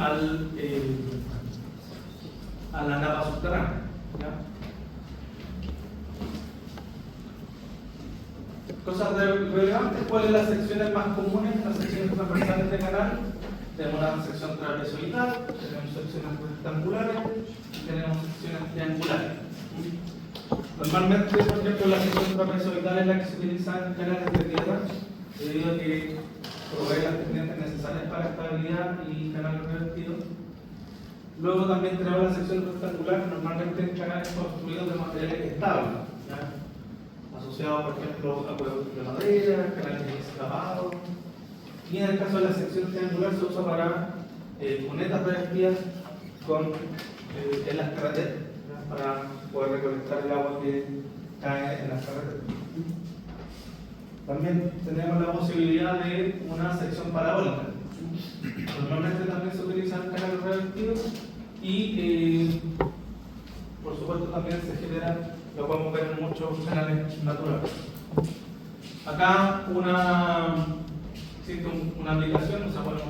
a la napa subterránea. Cosas relevantes, ¿cuáles son las secciones más comunes? Las secciones transversales de canal. Tenemos una sección trapezoidal, tenemos secciones rectangulares y tenemos secciones triangulares. Normalmente, por ejemplo, la sección trapezoidal es la que se utiliza en canales de tierra, debido a que provee las pendientes necesarias para estabilidad y canales revertidos. Luego también tenemos la sección rectangular, normalmente en canales construidos de materiales estables, asociados, por ejemplo, a acueductos de madera, canales de escapado. Y en el caso de la sección triangular se usa para cunetas revestidas en las carreteras, para poder recolectar el agua que cae en las carreteras. También tenemos la posibilidad de una sección parabólica. Normalmente también se utilizan canales revestidos y por supuesto también se generan, lo podemos ver en muchos canales naturales. Acá existe una aplicación, o sea, bueno,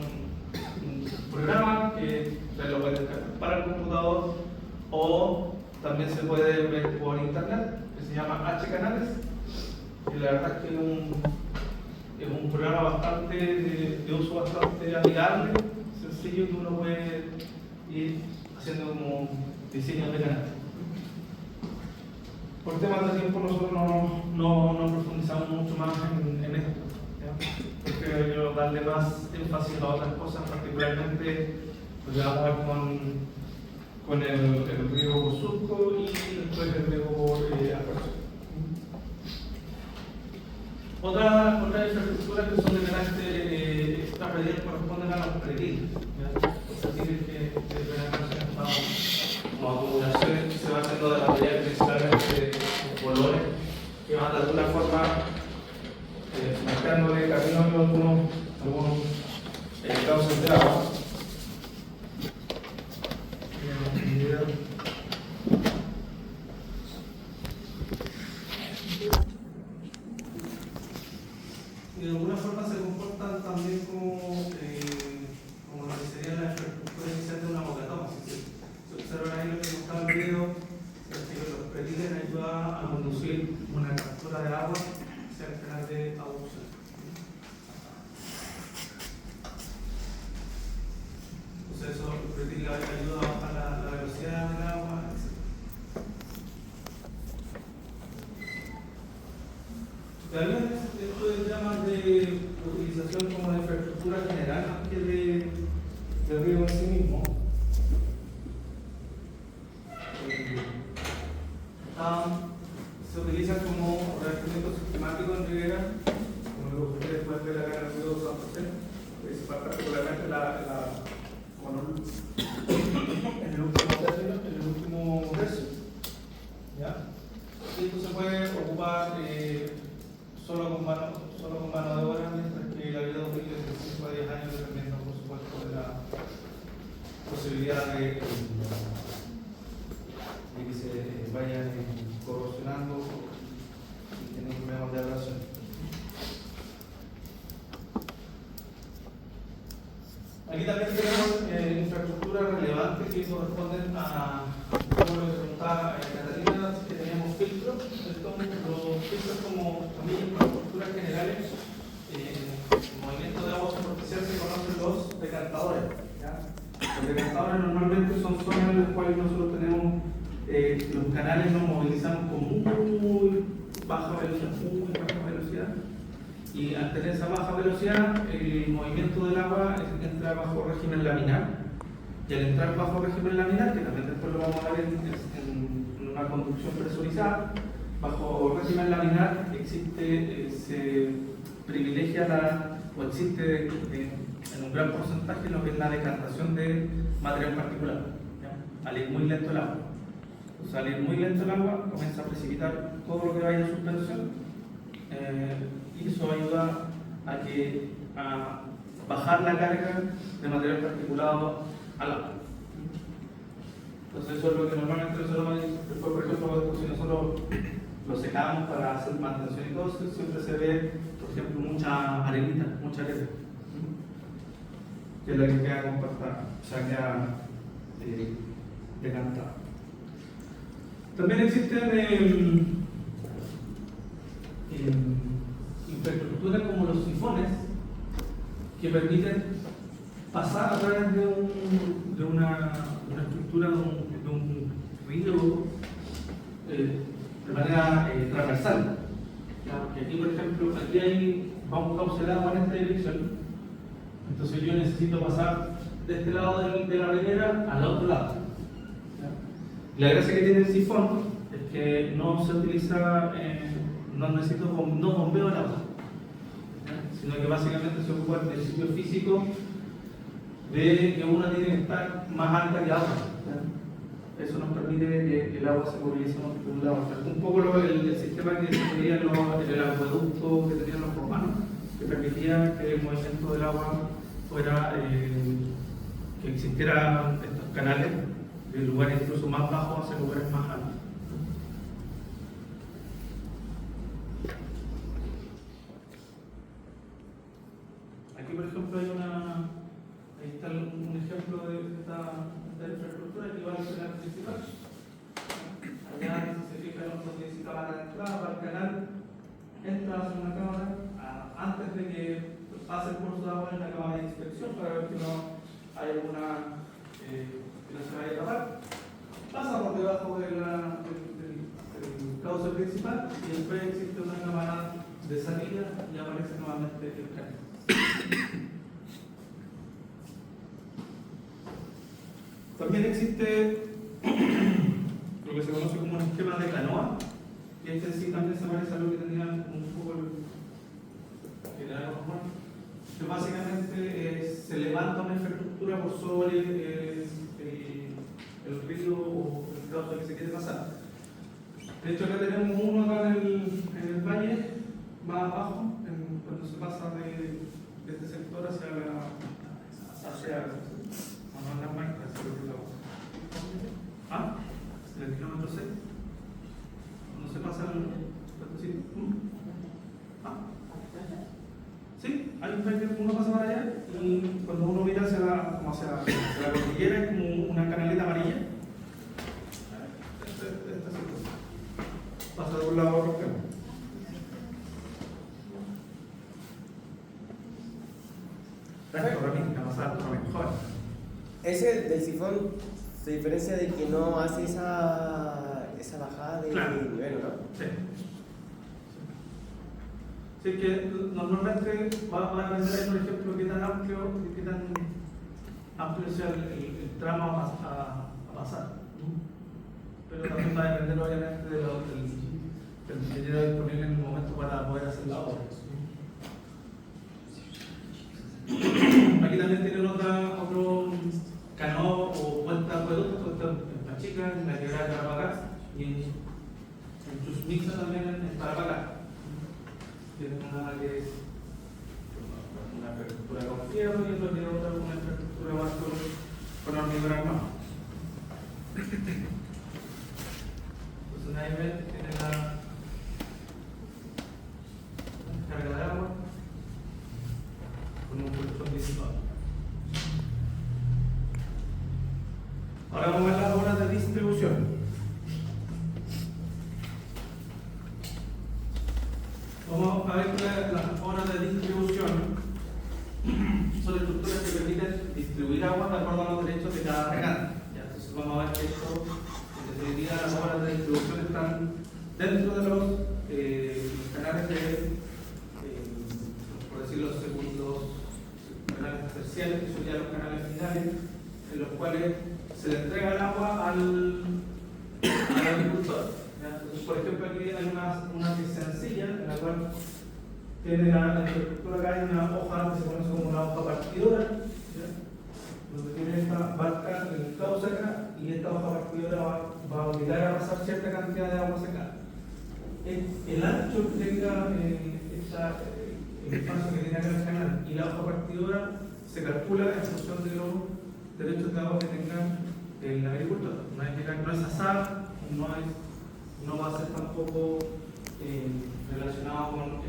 un programa que se lo puede descargar para el computador o también se puede ver por internet, que se llama H-Canales, y la verdad es que es un programa bastante de uso bastante amigable, sencillo, que uno puede ir haciendo como diseño de canal. Por temas de tiempo nosotros no profundizamos mucho más en esto. Porque yo darle más énfasis a otras cosas, particularmente pues ya vamos a ver con el riego por surco y después el riego por aspersión. Otras infraestructuras que son de carácter extrarradial corresponden a los prediles. Los prediles que como acumulaciones que se van haciendo de material principalmente de colores que van de alguna forma marcándole camino a algunos cauces de agua. Y de alguna forma se comportan también como lo que sería la infraestructura inicial de una bocatoma. Si observan ahí lo que mostraba el video, los prediles ayudan a conducir una captura de agua hacia el canal de aducción. Entonces eso ayuda a bajar la velocidad del agua, etc. También esto es ya más de utilización como de infraestructura general más que de riego en sí mismo. Se utiliza como revestimiento sistemático en ribera, como lo que ustedes pueden ver acá en el río San José, particularmente en el último verso. ¿Ya? Y esto se puede ocupar solo con mano de obra, mientras que la vida útil es de 5 a 10 años, dependiendo, por supuesto, de la posibilidad de que se vayan corrosionando y tienen problemas de abrasión. Aquí también tenemos infraestructuras relevantes que corresponden a, como lo que preguntaba Catalina, que teníamos filtros. Los filtros como también infraestructuras generales, movimiento de agua superficial se conocen los decantadores. ¿Ya? Los decantadores normalmente son zonas en las cuales nosotros tenemos los canales, nos movilizamos con muy baja velocidad, y al tener esa baja velocidad el movimiento del agua entra bajo régimen laminar, Y al entrar bajo régimen laminar, que también después lo vamos a ver en una conducción presurizada, bajo régimen laminar existe, se privilegia o existe en un gran porcentaje lo que es la decantación de material particular, ¿ya? Al ir muy lento el agua. Entonces, al ir muy lento el agua, comienza a precipitar todo lo que vaya en suspensión, y eso ayuda a bajar la carga de material particulado al agua. Entonces, eso es lo que normalmente nosotros, después, por ejemplo, si nosotros lo secamos para hacer mantención y todo eso, siempre se ve, por ejemplo, mucha arenita, mucha arena, que es la que queda compactada, o sea, queda decantada. También existen infraestructuras como los sifones que permiten pasar a través de una estructura, de un río de manera transversal. Porque aquí, por ejemplo, vamos a causar agua en esta dirección, entonces yo necesito pasar de este lado de la ribera al otro lado. La gracia que tiene el sifón es que no se utiliza, no bombeo el agua, sino que básicamente se ocupa el principio físico de que una tiene que estar más alta que otra. Eso nos permite que el agua se movilice de un lado a otro. Un poco el sistema que se tenía en el acueducto que tenían los romanos, que permitía que el movimiento del agua fuera, que existieran estos canales de lugares incluso más bajos hacia lugares más altos. Aquí, por ejemplo, ahí está un ejemplo de esta infraestructura que va al canal principal. Allá, si se fijan, nosotros necesitamos la entrada para el canal, entra hacia una cámara, antes de que pase el curso de agua en la cámara de inspección para ver que no hay alguna que no se vaya a tapar, pasa por debajo del cauce principal y después existe una cámara de salida y aparece nuevamente el canal. También existe lo que se conoce como un esquema de canoa, y este sí también se parece a lo que tenía un poco el general romano, que básicamente se levanta una infraestructura por sobre el río o el cauce que se quiere pasar. De hecho, acá tenemos uno acá en el valle, más abajo, cuando se pasa de este sector hacia ¿Ah? ¿El kilómetro 6? ¿No se pasa ¿Sí? Hay uno pasa para allá y cuando uno mira hacia la cordillera es como una canaleta amarilla. Pasa de un lado a otro. Ese del sifón se diferencia de que no hace esa bajada de nivel, ¿no? Sí. Así que normalmente va a depender, por ejemplo, qué tan amplio sea el tramo a pasar. Pero también va a depender, obviamente, del dinero disponible en el momento para poder hacer la obra. Aquí también tienen otro canoa o puerta de acueducto, en Pachica, en la quebrada de Tarapacá, y en Chusmixa también en Tarapacá. Tienen una que es una infraestructura con fierro y otra tiene una infraestructura más con hormigón armado. Entonces ahí ven, tiene la carga de agua con un colchón disipado. Ahora vamos a ver las horas de distribución. Vamos a ver que las horas de distribución son estructuras que permiten distribuir agua de acuerdo a los derechos de cada regante. Entonces vamos a ver que esto, en definitiva, las horas de distribución están dentro de los canales por decirlo, los canales terciarios, que son ya los canales finales, en los cuales se le entrega el agua al agricultor. ¿Ya? Entonces, por ejemplo, aquí hay una que es sencilla, en la cual tiene la estructura acá, hay una hoja que se conoce como una hoja partidora, ¿ya? Donde tiene esta barca en el cauce acá, y esta hoja partidora va a obligar a pasar cierta cantidad de agua acá. El ancho que tenga el espacio que tiene acá el canal y la hoja partidora se calcula en función de los derechos de agua que tenga el agricultor. No es azar, no va a ser tampoco relacionado con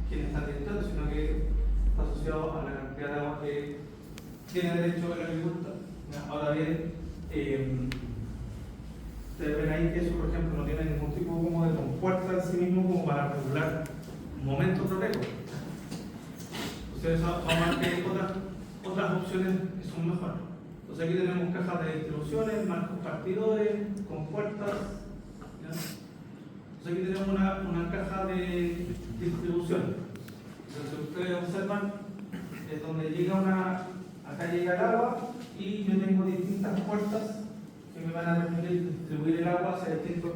quién está administrando, sino que está asociado a la cantidad de agua que tiene derecho el agricultor. Ahora bien, ustedes ven ahí que eso, por ejemplo, no tiene ningún tipo como de compuerta en sí mismo como para regular momentos de riego. Ustedes van a ver que hay otras opciones que son mejores. Entonces aquí tenemos cajas de distribuciones, marcos partidores, compuertas. ¿Ya? Entonces aquí tenemos una caja de distribución. Entonces ustedes observan donde llega acá llega el agua y yo tengo distintas puertas que me van a permitir distribuir el agua hacia distintos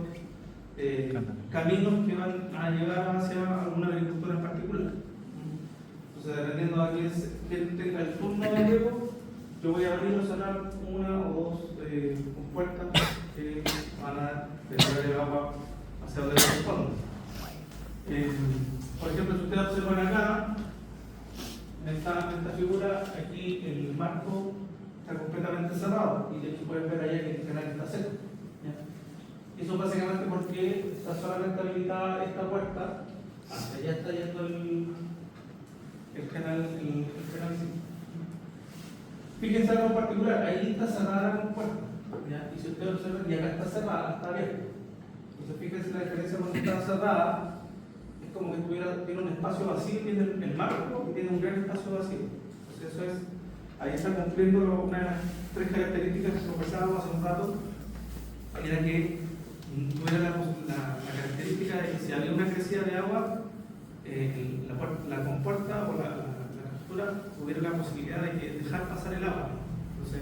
caminos que van a llevar hacia alguna agricultura en particular. Entonces, dependiendo de quién tenga el turno de riego, yo voy a abrir o cerrar una o dos compuertas que van a desviar el agua hacia donde corresponde. Por ejemplo, si ustedes observan acá, en esta figura, aquí el marco está completamente cerrado y de hecho pueden ver allá que el canal está seco. ¿Ya? Eso básicamente porque está solamente habilitada esta puerta, hacia allá está yendo el canal. Fíjense algo en particular, ahí está cerrada la compuerta. ¿Ya? Y si ustedes observan, y acá está cerrada, está abierta. Entonces fíjense la diferencia cuando está cerrada. Como que tiene un espacio vacío, tiene el marco y tiene un gran espacio vacío. Entonces eso es, ahí está cumpliendo una de las tres características que conversábamos hace un rato, era que tuviera la característica de que si había una crecida de agua, la compuerta o la captura tuviera la posibilidad de dejar pasar el agua. Entonces,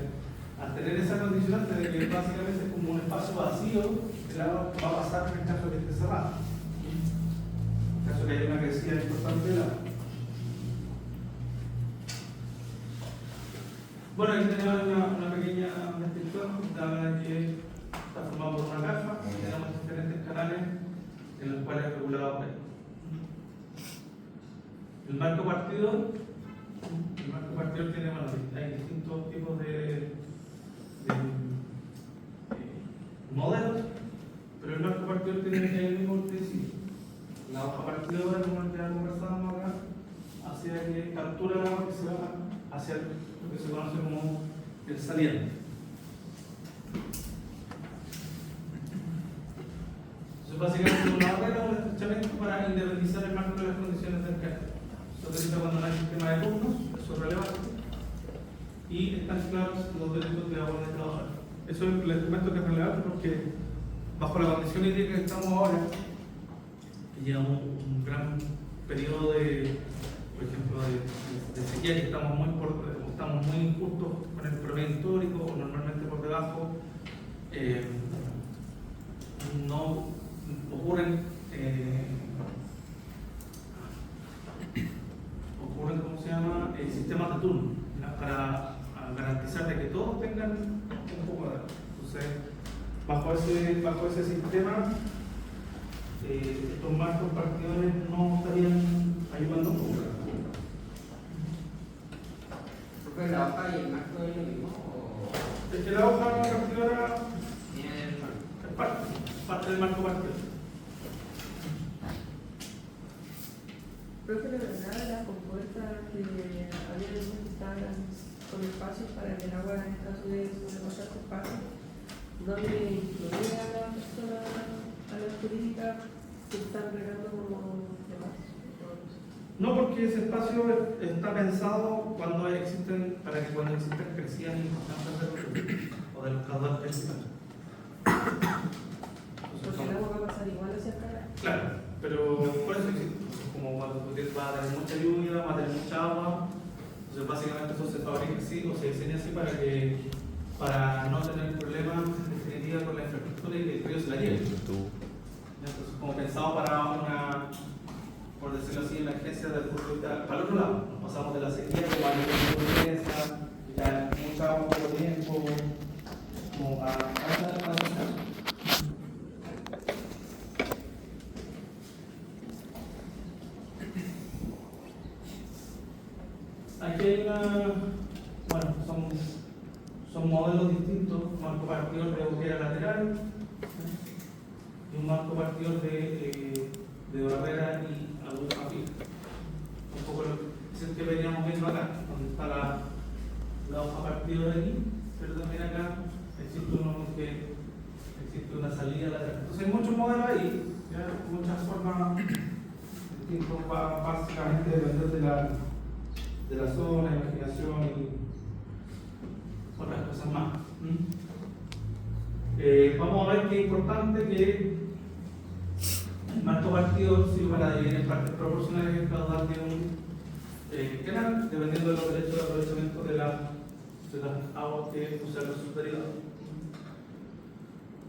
al tener esa condicionante de que básicamente es como un espacio vacío, el agua va a pasar en el caso de que esté cerrado. En caso que haya una crecida importante del agua. Bueno, aquí tenemos una pequeña descripción que está formada por una caja y tenemos diferentes canales en los cuales es regulado por ahí. El marco partidor tiene, bueno, hay distintos tipos de modelos, pero el marco partidor tiene el mismo principio. La hoja partidora, como ya conversábamos acá, hacia que captura el agua que se va hacia lo que se conoce como el saliente. Entonces, básicamente, una barrera o un estrechamiento para independizar el marco de las condiciones del canal. Eso se utiliza cuando no hay sistema de turnos, eso es relevante, y están claros los derechos de agua de trabajar. Eso les comento que es relevante porque, bajo la condición hídrica que estamos ahora, llevamos un gran periodo por ejemplo, de sequía, que estamos muy injustos con el promedio histórico, o normalmente por debajo. No ocurren, ¿cómo se llama?, sistemas de turno, ¿no?, para garantizar de que todos tengan un poco de agua. Entonces, bajo ese sistema, estos marcos partidores no estarían ayudando mucho. ¿Porque la hoja y el marco es lo mismo? Es que la hoja partidora Tiene el marco. es parte del marco partidor. Profe, de verdad, las compuertas que había veces que estaban con espacios para que el agua, en caso de sobrepasar su espacio, no le incluía a la persona, a la jurídica, que están regando como demás. No, porque ese espacio está pensado para que cuando existen crecidas importantes o de los caudales principales. Porque el agua va a pasar igual hacia el canal. Claro, pero por eso existe. Como cuando tú vas a tener mucha lluvia, va a tener mucha agua, entonces básicamente eso se fabrica así o se diseña así para no tener problemas en definitiva con la infraestructura y que el río se la lleve. Entonces, como pensado para una, por decirlo así, emergencia del punto de vista, para el otro lado, nos pasamos de la sequía, como a la emergencia, ya mucha agua por tiempo, como a aquí hay bueno, son modelos distintos, un marco partidor de hoguera lateral y un marco partidor de barrera y aguja fija. Un poco lo que veníamos viendo acá, donde está la hoja partidora aquí, pero también acá existe una salida lateral. Entonces hay muchos modelos ahí, ¿ya? Muchas formas distintas, básicamente depender de la zona, imaginación y otras cosas más. Vamos a ver que es importante que el marco partidor sirva para dividir en partes proporcionales el caudal de un canal, dependiendo de los derechos de aprovechamiento de las aguas que usan los derivados.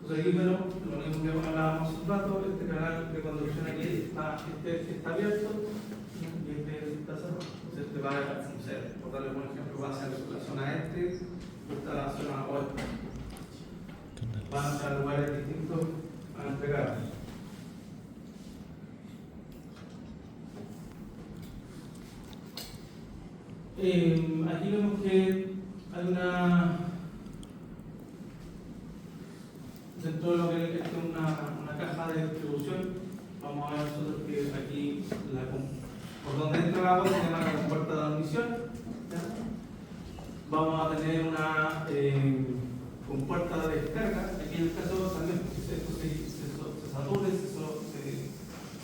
Entonces aquí, bueno, lo mismo que hablábamos hace un rato, este canal de conducción aquí está abierto y está cerrado. Entonces este va a, no sé, por darle un ejemplo, va hacia la zona este y está la zona oeste. Van a lugares distintos a entregar. Aquí vemos que hay dentro de lo que es una caja de distribución. Vamos a ver nosotros que aquí por donde entra el agua se llama la compuerta de admisión. Vamos a tener una compuerta de descarga. Aquí en el caso también, si esto se satura, se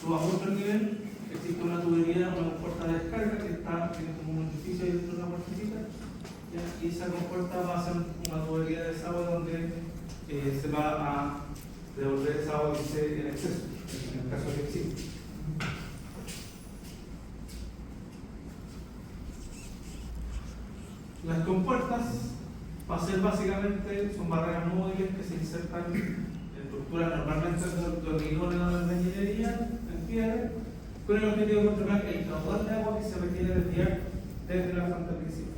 suba mucho el nivel, existe una tubería, una compuerta de descarga que tiene como un edificio y dentro de una puertecita, y esa compuerta va a ser una tubería de desagüe donde se va a devolver esa agua que esté en exceso, en el caso que existe. Las compuertas va a ser básicamente, son barreras móviles que se insertan en estructuras normalmente de hormigón o de ingeniería, en piedra, con el objetivo de controlar el caudal de agua que se requiere desviar desde la fuente principal.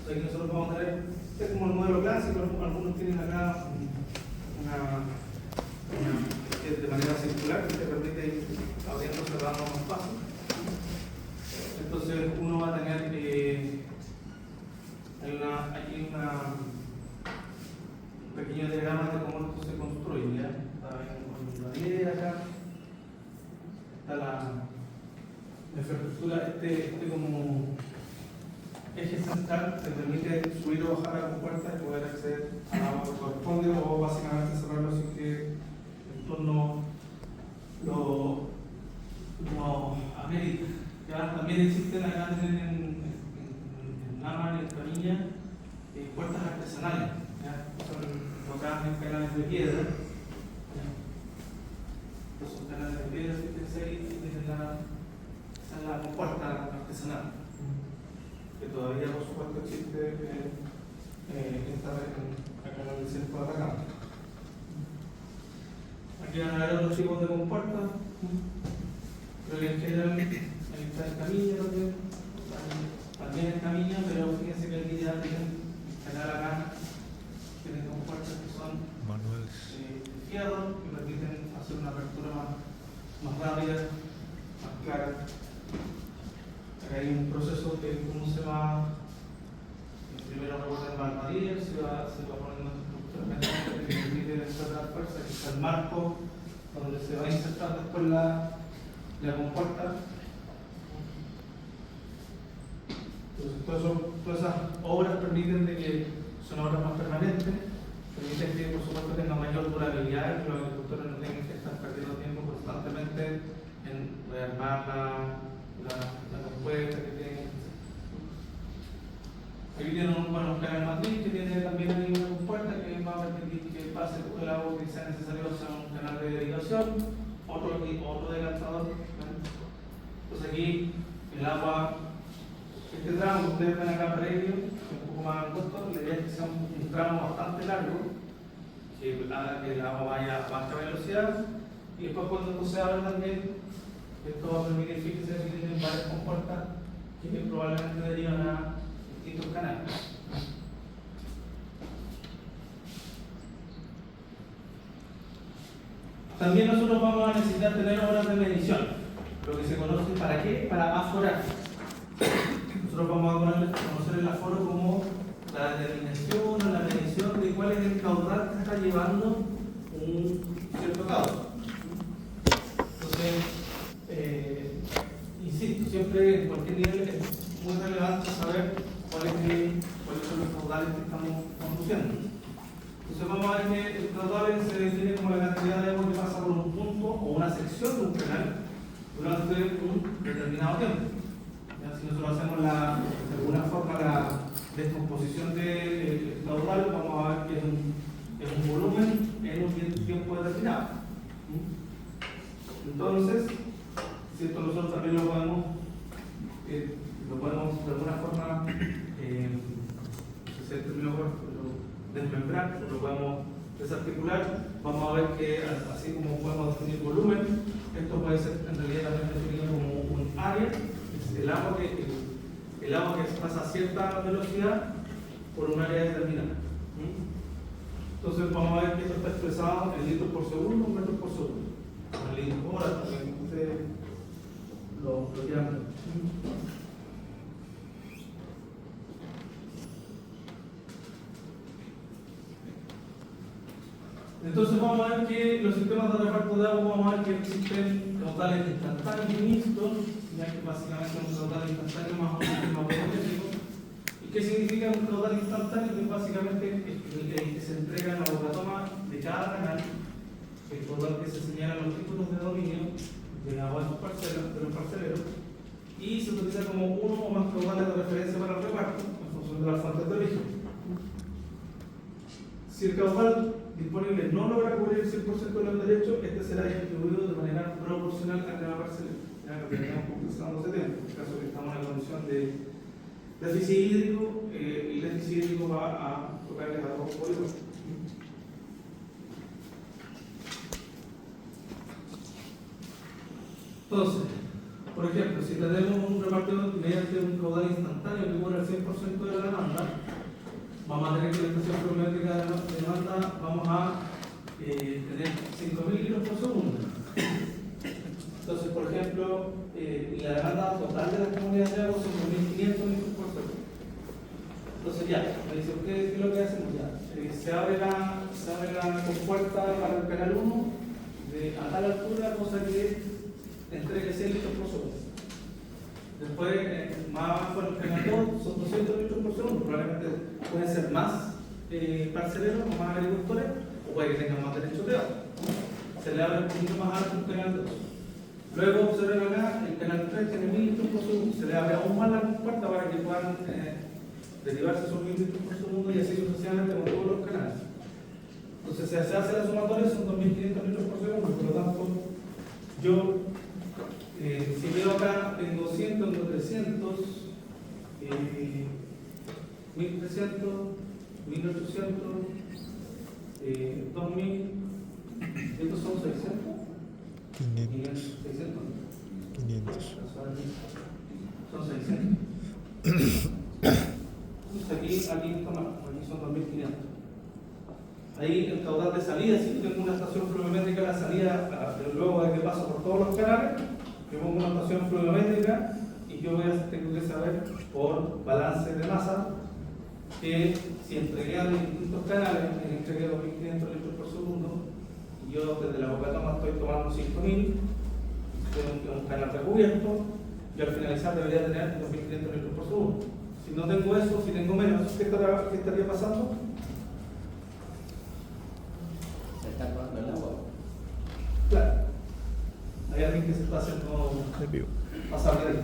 Aquí nosotros vamos a tener, este es como el modelo clásico, algunos tienen acá de manera circular que te permite ir abriendo, cerrando más fácil. Entonces uno va a tener aquí un pequeño diagrama de cómo esto se construye. ¿Ya? Está en la idea acá, está la infraestructura, este como eje central te permite subir o bajar la compuerta y poder acceder a agua que corresponde o básicamente cerrarlo sin que el entorno lo amerita. También existen acá en Lama y en Camilla puertas artesanales, son logradas en canales de piedra. Estos son canales de piedra, fíjense ahí, esa es la compuerta artesanal, que todavía por supuesto existe acá en el centro de Atacama. Aquí van a ver otros tipos de compuertas, pero en general ahí está en Camilla también en Camilla, pero fíjense que aquí ya tienen canal acá, tienen compuertas que son de fierro, que permiten hacer una apertura más rápida, más clara. Acá hay un proceso de cómo se va, primero recuerden barbaría, se va poniendo estructuras mecánicas que permiten insertar fuerza, que está el marco donde se va a insertar después la compuerta. Entonces, todas esas obras permiten de que son obras más permanentes, permiten que por supuesto tengan mayor durabilidad y que los agricultores no tengan que estar perdiendo tiempo constantemente en rearmar la compuesta que tienen. Aquí tienen un canal matriz que tiene también ahí una compuerta que va a permitir que pase todo el agua que sea necesario hacia un canal de derivación, otro decantador. Entonces aquí el agua, este tramo que ustedes ven acá previo, un poco más angosto, la idea es que sea un tramo bastante largo, que el agua vaya a baja velocidad, y después cuando esto se abre también, esto va a permitir, fíjense que tienen varias compuertas que probablemente derivan a distintos canales. También nosotros vamos a necesitar tener obras de medición, lo que se conoce ¿para qué? Para aforar. Nosotros vamos a conocer el aforo como la determinación o la medición de cuál es el caudal que está llevando un cierto caudal. Entonces, insisto, siempre en cualquier nivel es muy relevante saber cuáles son los caudales que estamos conduciendo. Entonces vamos a ver que el caudal se define como la cantidad de agua que pasa por un punto o una sección de un canal durante un determinado tiempo. ¿Ya? Si nosotros hacemos de alguna forma la descomposición del caudal, vamos a ver que es un volumen en un tiempo determinado. Entonces, si esto nosotros también lo podemos de alguna forma, ese término desmembrar, lo podemos desarticular, vamos a ver que así como podemos definir volumen, esto puede ser en realidad también definido como un área, es el agua que pasa a cierta velocidad por un área determinada. Entonces vamos a ver que esto está expresado en litros por segundo, metros por segundo, en litros por hora, también ustedes lo quieran ver. Entonces vamos a ver que los sistemas de reparto de agua, vamos a ver que existen caudales instantáneos y mixtos, ya que básicamente un caudal instantáneo más un sistema volumétrico. ¿Y qué significa un caudal instantáneo? Que básicamente el que se entrega en la bocatoma de cada canal, el caudal que se señala en los títulos de dominio de agua de los parceleros, y se utiliza como uno o más caudales de referencia para el reparto en función de las fuentes de origen. Si el caudal disponible no logra cubrir el 100% de los derechos, este será distribuido de manera proporcional a cada parcelero. Ya lo que veníamos conversando hace tiempo. En el caso que estamos en la condición de déficit hídrico, el déficit hídrico va a tocarles a todos por igual. Entonces, por ejemplo, si tenemos un repartidor mediante un caudal instantáneo que cubra el 100% de la demanda, vamos a tener que la estación volumétrica de demanda vamos a tener 5.000 litros por segundo. Entonces, por ejemplo, la demanda total de las comunidades de agua son 2.500 litros por segundo. Entonces ya, me dice usted, ¿qué es lo que hacemos ya? Se abre la compuerta para el canal 1 a tal altura, cosa que entregue 100 litros por segundo. Después, más abajo en el canal 2 son 200 litros por segundo. Probablemente pueden ser más parceleros o más agricultores, o puede que tengan más derechos de agua. Se le abre un poquito más alto el canal 2. Luego observen acá, el canal 3 tiene 1.000 litros por segundo. Se le abre aún más la compuerta para que puedan derivarse esos 1.000 litros por segundo y así sucesivamente con todos los canales. Entonces, si se hace la sumatoria, son 2.500 litros por segundo. Por lo tanto, yo si veo acá, tengo 100, tengo 300, 1300, 1800, 2000, ¿estos son 600? 500. 600. 500. Son 600. Entonces aquí son 2500. Ahí el caudal de salida, si yo tengo una estación pluviométrica, la salida, luego de que paso por todos los canales, yo pongo una estación pluviométrica y yo tengo que saber por balance de masa que si entregué a distintos canales, entregué 2.500 litros por segundo, y yo desde la bocatoma estoy tomando 5.000, tengo un canal recubierto, yo al finalizar debería tener 2.500 litros por segundo. Si no tengo eso, si tengo menos, ¿qué estaría pasando? Se está acabando el agua. Claro. Hay alguien que se está haciendo pasar de ahí.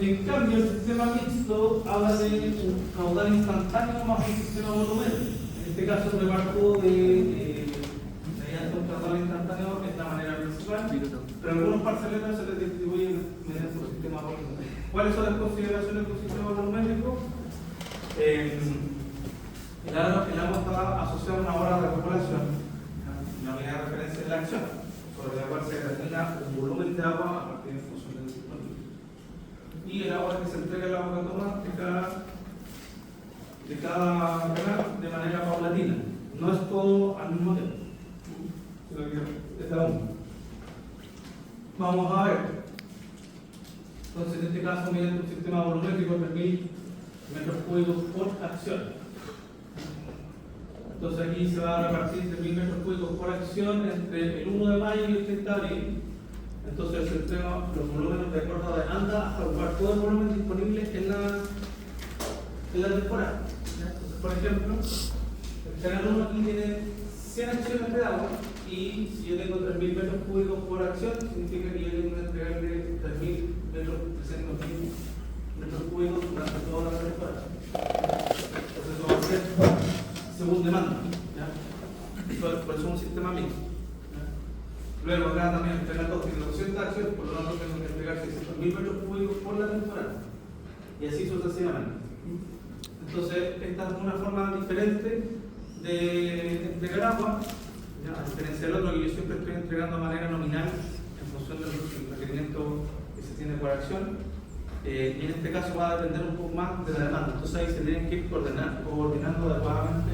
En cambio, el sistema mixto habla de un caudal instantáneo más un sistema volumétrico. En este caso, el reparto mediante un caudal instantáneo es la manera principal, pero algunos parceleros se les distribuyen mediante un sistema volumétrico. ¿Cuáles son las consideraciones del sistema volumétrico? El agua está asociada a una hora de recuperación, la unidad de referencia es la acción, sobre la cual se determina un volumen de agua a partir de función del disponible. Y el agua que se entrega al agua que toma de cada canal de manera paulatina. No es todo al mismo tiempo, sino que es cada uno. Vamos a ver. Entonces, en este caso, mediante un sistema volumétrico de 1000 metros cúbicos por acción. Entonces, aquí se va a repartir 1000 metros cúbicos por acción entre el 1 de mayo y el 30 de abril. Entonces, se entrega los volúmenes de acuerdo a demanda hasta ocupar todo el volumen disponible en la temporada. Entonces, por ejemplo, el canal 1 aquí tiene 100 acciones de agua y si yo tengo 3000 metros cúbicos por acción, significa que yo tengo que entregarle 3000 metros, 300.000 metros cúbicos durante toda la temporada. Entonces, eso va a ser según demanda. ¿Ya? Por eso es un sistema mixto. Luego acá también el canal 2 tiene 200 acciones, por lo tanto tengo que entregar 600.000 metros cúbicos por la temporada. Y así sucesivamente. Entonces, esta es una forma diferente de entregar agua, ¿ya? A diferencia del otro que yo siempre estoy entregando de manera nominal en función del requerimiento que se tiene por acción. Y en este caso va a depender un poco más de la demanda. Entonces ahí se tienen que ir coordinando adecuadamente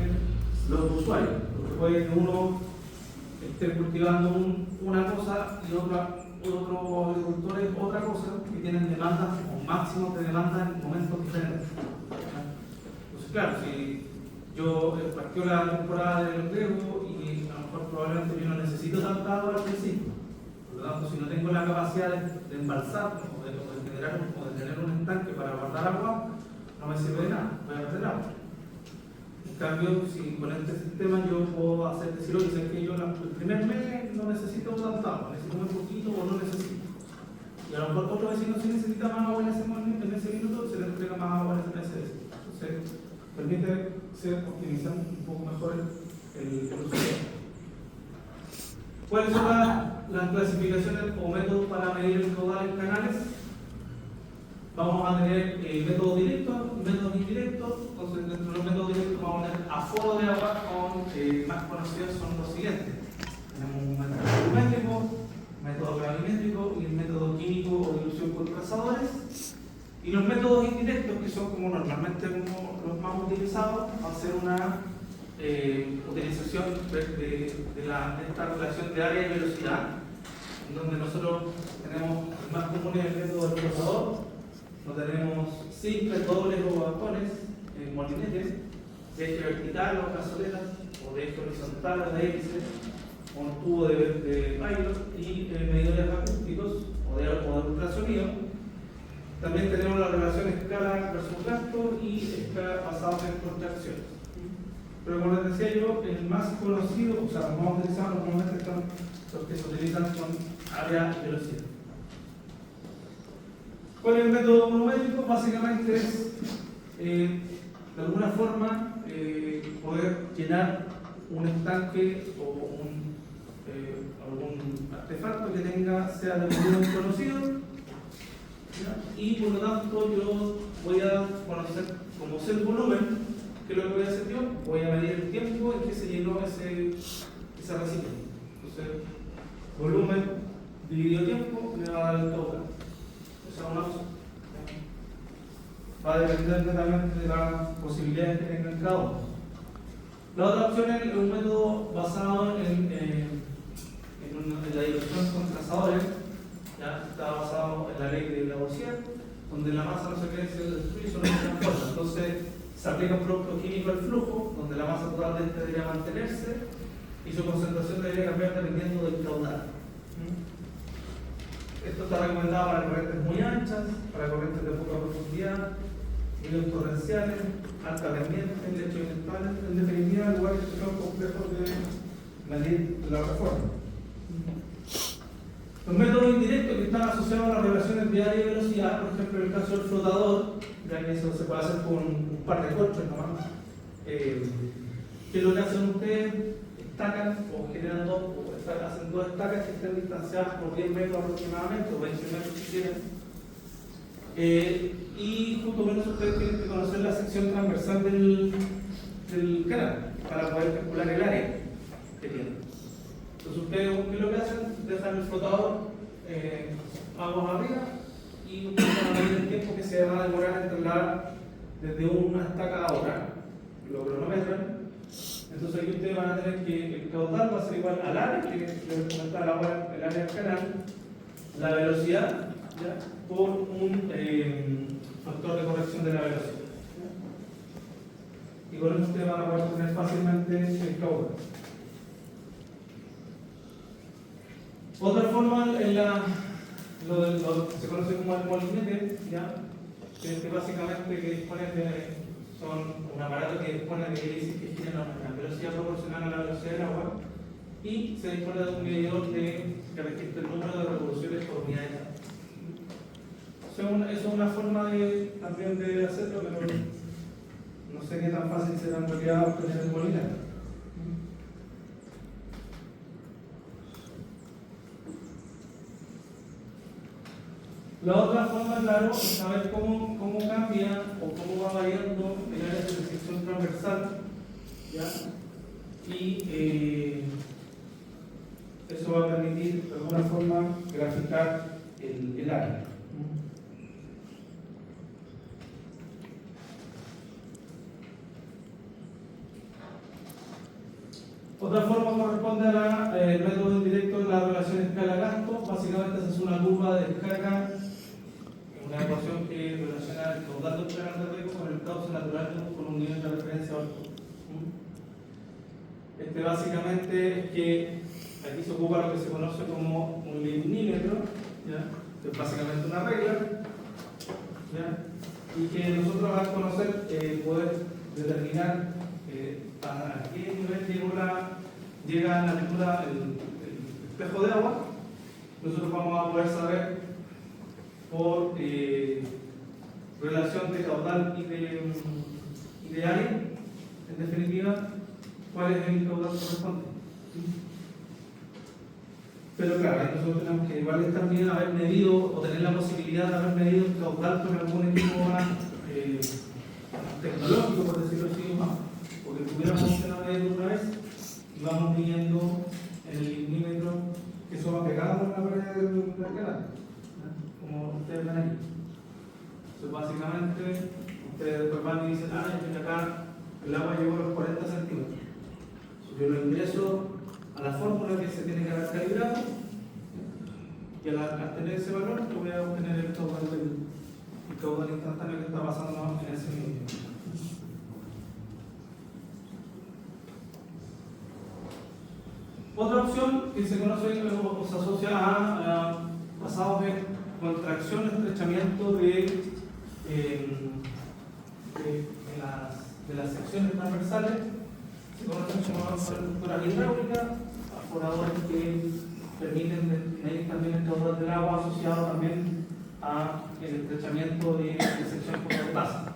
los usuarios. Porque puede que uno esté cultivando una cosa y otros agricultores otra cosa que tienen demandas o máximos de demanda en momentos diferentes. Entonces, claro, si yo partió la temporada del riego y a lo mejor probablemente yo no necesito tanta agua al principio. Por lo tanto, si no tengo la capacidad de embalsar o de generar o de tener un estanque para guardar agua, no me sirve de nada, voy a perder agua. En cambio, si con este sistema yo puedo decir, oye, que yo el primer mes no necesito tanta agua, necesito muy poquito o no necesito. Y a lo mejor otro vecino sí necesita más agua en ese minuto, se le entrega más agua en ese mes. Entonces, permite optimizar un poco mejor el uso. ¿Cuáles son las clasificaciones o métodos para medir el caudal en canales? Vamos a tener métodos directos y métodos indirectos. Entonces, dentro de los métodos directos vamos a tener aforo de agua, más conocidos son los siguientes. Tenemos un método volumétrico, método gravimétrico y el método químico o dilución por trazadores. Y los métodos indirectos, que son como normalmente los más utilizados, va a ser una utilización de esta relación de área y velocidad, en donde nosotros tenemos el más común es el método del trazador, donde tenemos simples, dobles o bastones, molinetes, de eje vertical o cazoletas, o de eje horizontal o de hélice, o un tubo de pilot y medidores acústicos o de ultrasonido. También tenemos la relación escala versus gasto y escala basada en contracciones. Pero como les decía yo, el más conocido, o sea, los más utilizados normalmente son los que se utilizan con área y velocidad. ¿Cuál es el método volumétrico? Básicamente es, de alguna forma, poder llenar un estanque o algún artefacto que sea de volumen conocido, ¿ya? Y por lo tanto yo voy a conocer, como sé el volumen, ¿qué es lo que voy a hacer yo? Voy a medir el tiempo en que se llenó ese recipiente. Entonces, volumen dividido tiempo me va a dar el caudal. Esa es una cosa. Va a depender netamente de las posibilidades que tenga cada uno. La otra opción es un método basado en la dilución con trazadores. Ya está basado en la ley de Lavoisier, donde la masa no se crece, se destruye, solo se transforma. Entonces, se aplica un producto químico al flujo, donde la masa total de este debería mantenerse y su concentración debería cambiar dependiendo del caudal. Esto está recomendado para corrientes muy anchas, para corrientes de poca profundidad, ríos torrenciales, alta pendiente, lechos mentales, en definitiva, lugares que son complejos de medir de la otra forma. Los métodos indirectos que están asociados a las relaciones de área y velocidad, por ejemplo, en el caso del flotador, ya que eso se puede hacer con un par de corchos nomás. ¿Qué es lo que hacen ustedes? estacan o generan hacen dos estacas que estén distanciadas por 10 metros aproximadamente, o 20 metros si quieren. Y junto con eso ustedes tienen que conocer la sección transversal del canal para poder calcular el área que tienen. Entonces ustedes, ¿qué es lo que hacen? Dejan el flotador aguas arriba y ustedes van a medir el tiempo que se va a demorar en trasladar desde una estaca a otra, lo cronometran. Entonces aquí ustedes van a tener que el caudal va a ser igual al área, que les comentaba ahora, el área del canal, la velocidad, ¿ya? Por un factor de corrección de la velocidad. ¿Ya? Y con eso ustedes van a poder tener fácilmente el caudal. Otra forma es lo que se conoce como el molinete, ¿ya? Que básicamente que dispone son un aparato que dispone de hélices que giran a una velocidad proporcional a la velocidad del agua y se dispone de un medidor que registra el número de revoluciones por unidad de tiempo. Eso es una forma también de hacerlo, pero no sé qué tan fácil será en realidad obtener el molinete. La otra forma, claro, es saber cómo cambia o cómo va variando el área de sección transversal, ¿ya? Y eso va a permitir de alguna forma graficar el área. Otra forma corresponde al método indirecto de la relación escala-gasto. Básicamente se hace una curva de descarga, una ecuación que relaciona el caudal del canal de riego con el cauce natural con un nivel de referencia alto. Básicamente es que aquí se ocupa lo que se conoce como un limnímetro, ¿ya? Que es básicamente una regla, ¿ya? Y que nosotros al conocer poder determinar a qué nivel llega la lectura el espejo de agua, nosotros vamos a poder saber por relación de caudal y de área, en definitiva, cuál es el caudal correspondiente. Pero claro, ahí nosotros tenemos que igual también haber medido o tener la posibilidad de haber medido el caudal con algún equipo más tecnológico, por decirlo así, más. Porque tuviéramos funcionado una vez y vamos midiendo en el limímetro que eso va pegado en la pared del canal, como ustedes ven aquí. Entonces, básicamente, ustedes después van y dicen, yo acá el agua llegó a los 40 centímetros. Yo lo ingreso a la fórmula que se tiene que haber calibrado y al tener ese valor, yo voy a obtener el caudal instantáneo que está pasando en ese minuto. Otra opción que se conoce o se asocia a basados en contracción, estrechamiento de las secciones transversales, se conocen como estructuras hidráulicas, perforadores que permiten medir también el caudal del agua asociado también a el estrechamiento de sección por la tasa.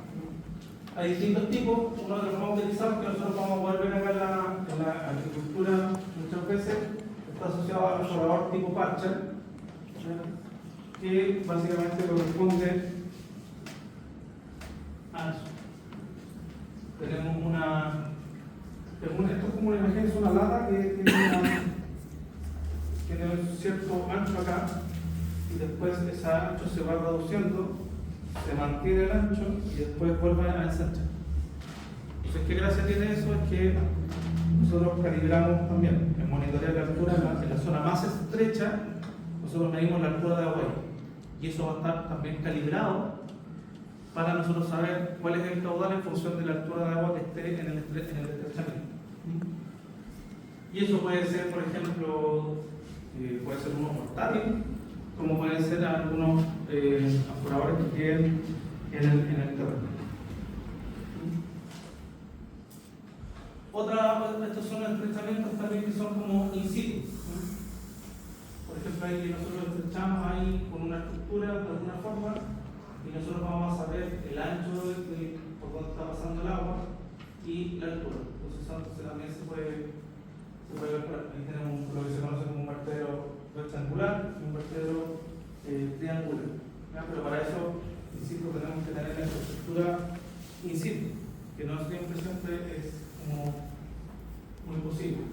Hay distintos tipos, uno de los más utilizados que nosotros vamos a poder ver acá en la agricultura muchas veces está asociado al perforador tipo Parcher, que básicamente corresponde a eso. Tenemos esto es como una imagen, es una lata que tiene un cierto ancho acá y después ese ancho se va reduciendo, se mantiene el ancho y después vuelve a ensanchar. Entonces, ¿qué gracia tiene eso? Es que nosotros calibramos también, en monitorear la altura en la zona más estrecha, nosotros medimos la altura de agua y eso va a estar también calibrado para nosotros saber cuál es el caudal en función de la altura de agua que esté en el estrechamiento. Y eso puede ser, por ejemplo, puede ser uno portátil, como pueden ser algunos aforadores que queden en el terreno. Estos son estrechamientos también que son como in situ. Por ejemplo, ahí nosotros estrechamos ahí con una estructura de alguna forma y nosotros vamos a saber el ancho por donde está pasando el agua y la altura. Entonces también se puede Ahí tenemos lo que se conoce como un vertedero rectangular y un vertedero triangular. ¿Ya? Pero para eso, insisto, tenemos que tener la infraestructura in situ, que no siempre es como muy posible.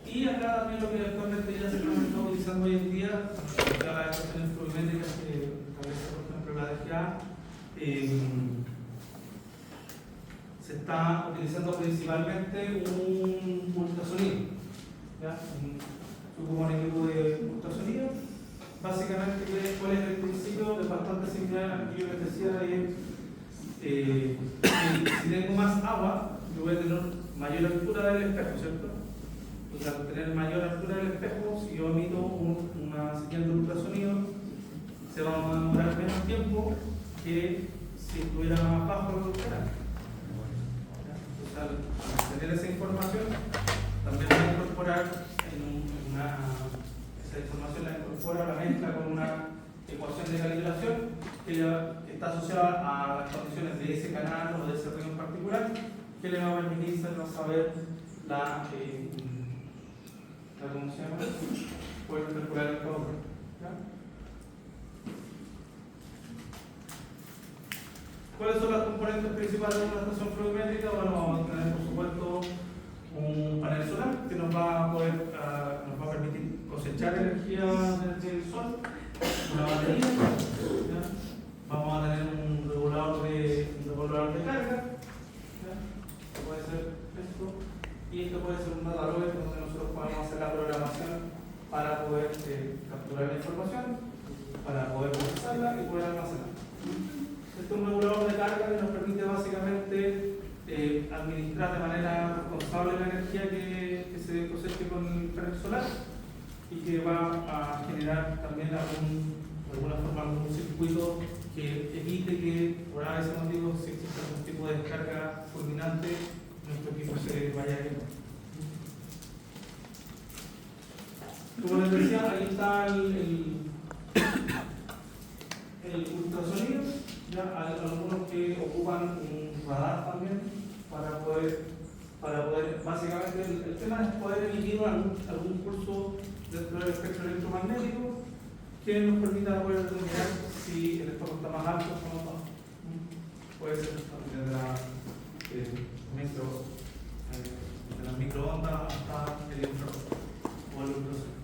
Y acá también lo que actualmente ya se está utilizando hoy en día, las estaciones fluvimétricas que establece, por ejemplo, la DGA, se está utilizando principalmente un ultrasonido. Se ocupa un equipo de ultrasonido. Básicamente, ¿cuál es el principio? Es bastante similar a lo que yo les decía ayer. Si tengo más agua, yo voy a tener mayor altura del espejo, ¿cierto? Entonces, al tener mayor altura del espejo, si yo emito una señal de ultrasonido, se va a demorar menos tiempo que si estuviera más bajo el canal. Entonces, al tener esa información, también voy a incorporar esa información la incorpora a la mezcla con una ecuación de calibración que está asociada a las condiciones de ese canal o de ese río en particular, que le va a permitir saber ¿cómo se llama? Poder calcular el cobre. ¿Cuáles son las componentes principales de una estación fluvimétrica? Bueno, vamos a tener, por supuesto, un panel solar que nos va a permitir cosechar energía del sol, una batería, ¿ya? Vamos a tener un regulador de carga, ¿ya? Que puede ser esto, y esto puede ser un data logger donde nosotros podemos hacer la programación para poder capturar la información, para poder procesarla y poder almacenarla. Este es un regulador de carga que nos permite básicamente administrar de manera responsable la energía que se coseche con el panel solar y que va a generar también de alguna forma algún circuito que evite que por ese motivo, si existe algún tipo de descarga fulminante, nuestro equipo se vaya a quemar. Como les decía, ahí está el ultrasonido, ya hay algunos que ocupan un radar también para poder básicamente el tema es poder emitir algún pulso dentro del espectro electromagnético que nos permita poder determinar si el espectro está más alto o más bajo. Puede ser desde las microondas hasta el infrarrojo o el ultrasonido.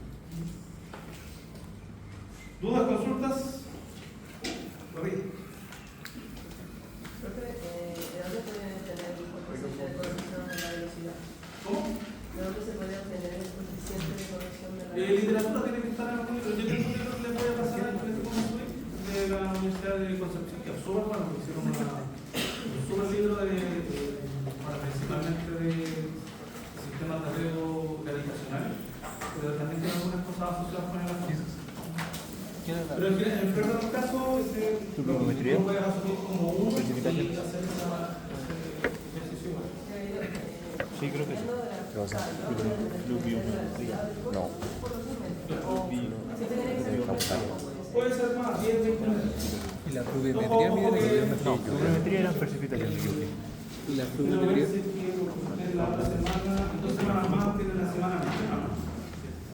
¿Dudas, consultas? David. Profe, ¿de dónde pueden obtener el coeficiente de corrección de la velocidad? ¿Cómo? ¿De dónde se puede obtener el coeficiente de corrección de la velocidad? Literatura tiene que estar en el libro. Yo tengo un libro que les voy a pasar al de la Universidad de Concepción, que es súper bueno, que hicieron un súper libro principalmente de sistemas de arreglo gravitacional, pero también tiene algunas cosas asociadas con las físicas. Pero en el caso, lo puedes asumir como uno y hacer ese ejercicio igual. Sí, creo que sí. Puede ser más, 10, 20 minutos. Y la pluviometría mide la pluviometría. No, pluviometría eran precipitaciones. Y la pluviometría. En la otra semana, 2 semanas más, tiene la semana más.